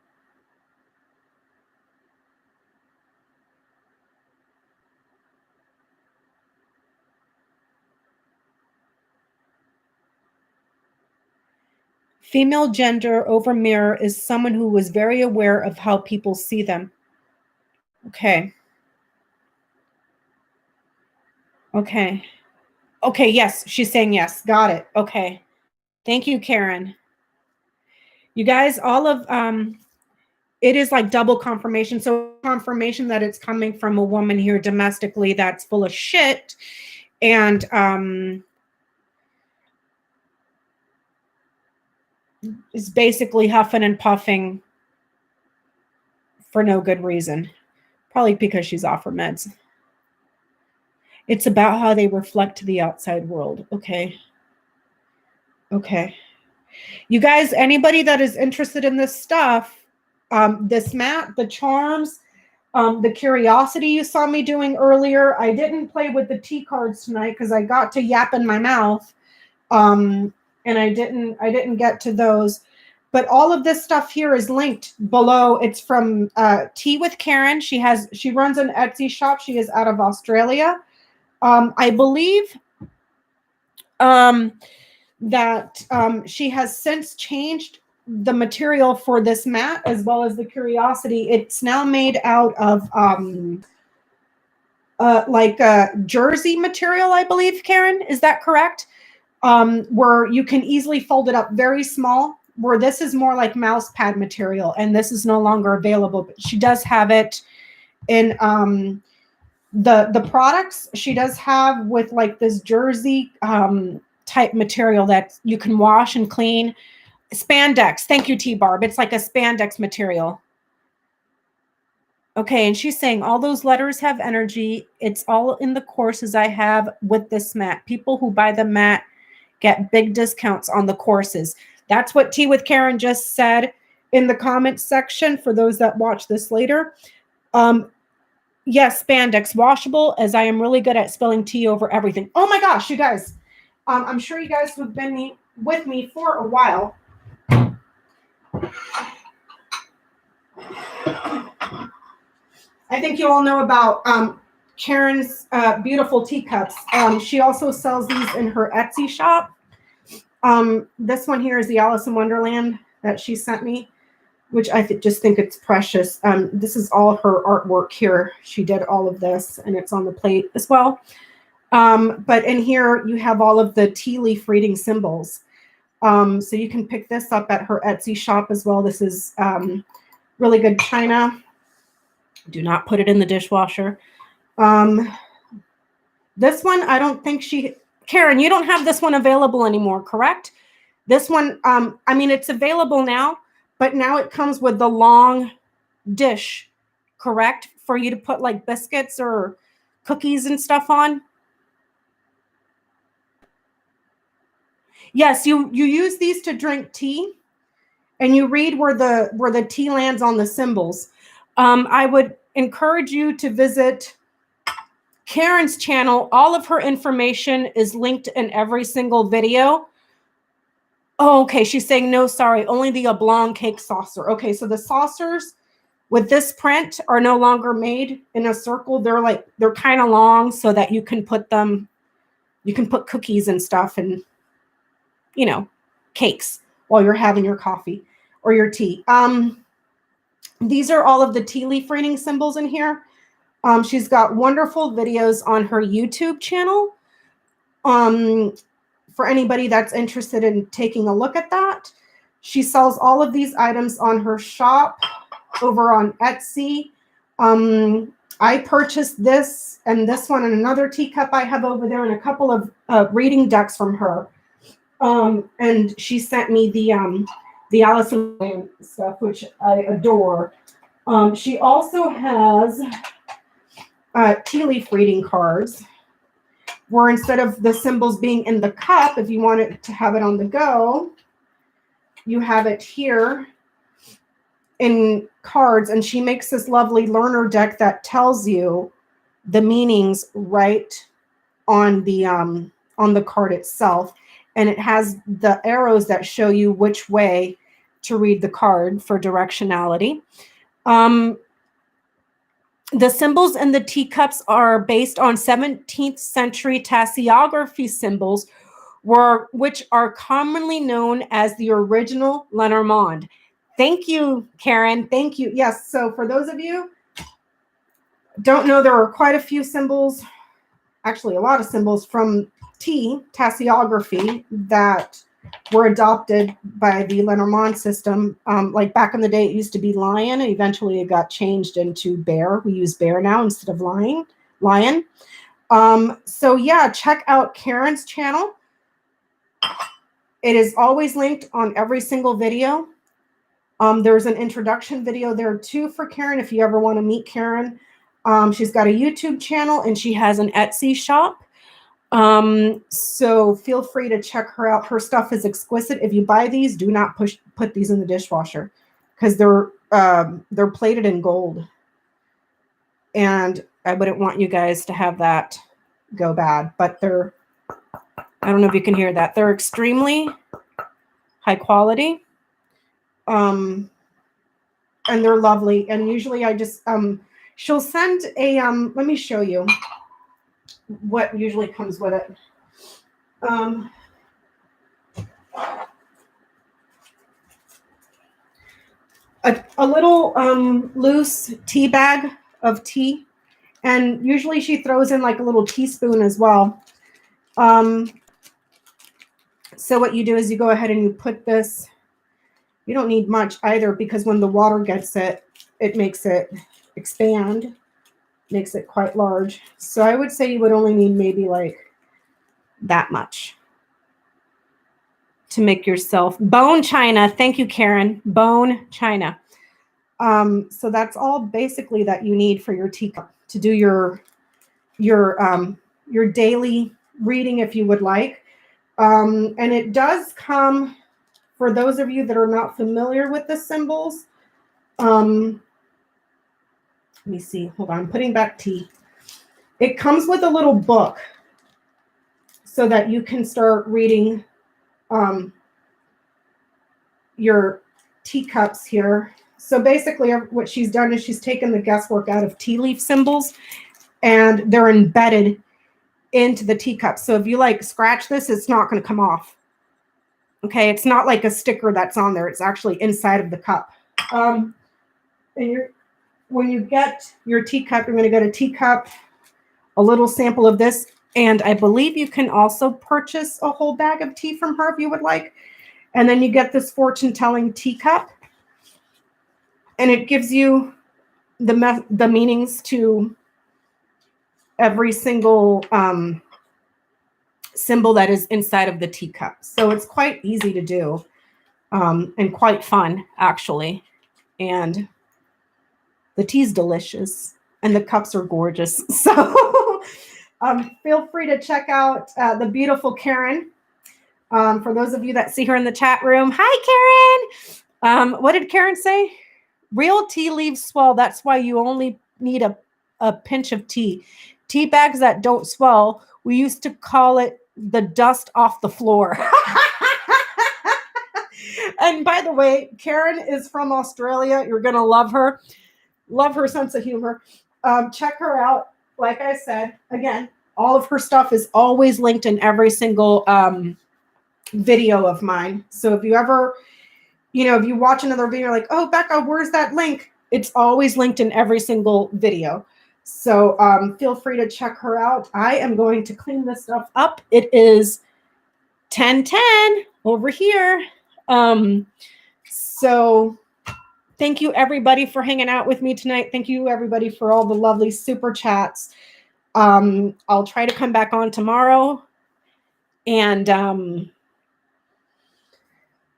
Female gender over mirror is someone who was very aware of how people see them. Okay. Okay. Okay, yes, she's saying yes. Got it. Okay. Thank you, Karen. You guys, all of it is like double confirmation. So confirmation that it's coming from a woman here domestically that's full of shit. And is basically huffing and puffing for no good reason. Probably because she's off her meds. It's about how they reflect to the outside world. Okay. Okay. You guys, anybody that is interested in this stuff, this mat, the charms, the curiosity you saw me doing earlier. I didn't play with the tea cards tonight because I got to yap in my mouth. And I didn't get to those. But all of this stuff here is linked below. It's from Tea with Karin. She runs an Etsy shop. She is out of Australia. I believe that she has since changed the material for this mat as well as the curiosity. It's now made out of like jersey material, I believe, Karin. Is that correct? Where you can easily fold it up very small, where this is more like mouse pad material, and this is no longer available. But she does have it in the products she does have with like this jersey type material that you can wash and clean. Spandex. Thank you, T-Barb. It's like a spandex material. Okay, and she's saying all those letters have energy. It's all in the courses I have with this mat. People who buy the mat get big discounts on the courses. That's what Tea with Karin just said in the comments section for those that watch this later. Yes, spandex, washable, as I am really good at spilling tea over everything. Oh my gosh, you guys. I'm sure you guys have been with me for a while. I think you all know about Karin's beautiful teacups. She also sells these in her Etsy shop. This one here is the Alice in Wonderland that she sent me, which I just think it's precious. This is all her artwork here. She did all of this, and it's on the plate as well. But in here, you have all of the tea leaf reading symbols. So you can pick this up at her Etsy shop as well. This is really good china. Do not put it in the dishwasher. This one, I don't think Karin, you don't have this one available anymore, correct? This one, I mean, it's available now, but now it comes with the long dish, correct? For you to put like biscuits or cookies and stuff on. Yes, you use these to drink tea, and you read where the tea lands on the symbols. I would encourage you to visit Karin's channel. All of her information is linked in every single video. Oh, okay. She's saying, no, sorry, only the oblong cake saucer. Okay, so the saucers with this print are no longer made in a circle. They're kind of long so that you can put cookies and stuff and, you know, cakes while you're having your coffee or your tea. These are all of the tea leaf reading symbols in here. She's got wonderful videos on her YouTube channel. For anybody that's interested in taking a look at that. She sells all of these items on her shop over on Etsy. I purchased this and this one and another teacup I have over there and a couple of reading decks from her. And she sent me the Alice in Wonderland stuff, which I adore. She also has tea leaf reading cards, where instead of the symbols being in the cup, if you wanted to have it on the go, you have it here in cards. And she makes this lovely learner deck that tells you the meanings right on the card itself. And it has the arrows that show you which way to read the card for directionality. The symbols in the teacups are based on 17th century tasseography symbols, which are commonly known as the original Lenormand. Thank you, Karin. Thank you. Yes, so for those of you don't know, there are quite a few symbols, actually a lot of symbols from tasseography that were adopted by the Lenormand system. Like back in the day, it used to be lion, and eventually it got changed into bear. We use bear now instead of lion. So yeah, check out Karin's channel. It is always linked on every single video. There's an introduction video there too for Karin if you ever want to meet Karin. She's got a YouTube channel and she has an Etsy shop. So feel free to check her out. Her stuff is exquisite. If you buy these, do not put these in the dishwasher because they're plated in gold. And I wouldn't want you guys to have that go bad, but I don't know if you can hear that. They're extremely high quality. And they're lovely. And usually I just, she'll send a, let me show you what usually comes with it. A little loose tea bag of tea. And usually she throws in like a little teaspoon as well. So what you do is you go ahead and you put this. You don't need much either because when the water gets it, it makes it expand, makes it quite large. So I would say you would only need maybe like that much to make yourself bone china. Thank you, Karin. Bone china. So that's all basically that you need for your teacup to do your daily reading if you would like. And it does come, for those of you that are not familiar with the symbols, let me see. Hold on. I'm putting back tea. It comes with a little book so that you can start reading your teacups here. So basically what she's done is she's taken the guesswork out of tea leaf symbols and they're embedded into the teacup. So if you like scratch this, it's not going to come off. Okay, it's not like a sticker that's on there. It's actually inside of the cup. And when you get your teacup, you're going to get a teacup, a little sample of this, and I believe you can also purchase a whole bag of tea from her if you would like. And then you get this fortune-telling teacup, and it gives you the meanings to every single symbol that is inside of the teacup. So it's quite easy to do and quite fun, actually. And the tea's delicious and the cups are gorgeous. So feel free to check out the beautiful Karin. For those of you that see her in the chat room, hi, Karin. What did Karin say? Real tea leaves swell. That's why you only need a pinch of tea. Tea bags that don't swell, we used to call it the dust off the floor. And by the way, Karin is from Australia. You're going to love her. Love her sense of humor. Check her out. Like I said, again, all of her stuff is always linked in every single video of mine. So if you ever, if you watch another video, like, oh, Becca, where's that link? It's always linked in every single video. So feel free to check her out. I am going to clean this stuff up. It is 10:10 over here. So thank you, everybody, for hanging out with me tonight. Thank you, everybody, for all the lovely super chats. I'll try to come back on tomorrow. And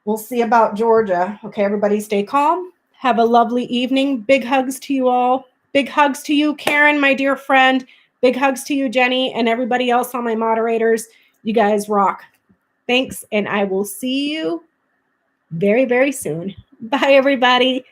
we'll see about Georgia. Okay, everybody stay calm. Have a lovely evening. Big hugs to you all. Big hugs to you, Karin, my dear friend. Big hugs to you, Jenny, and everybody else on my moderators. You guys rock. Thanks, and I will see you very, very soon. Bye, everybody.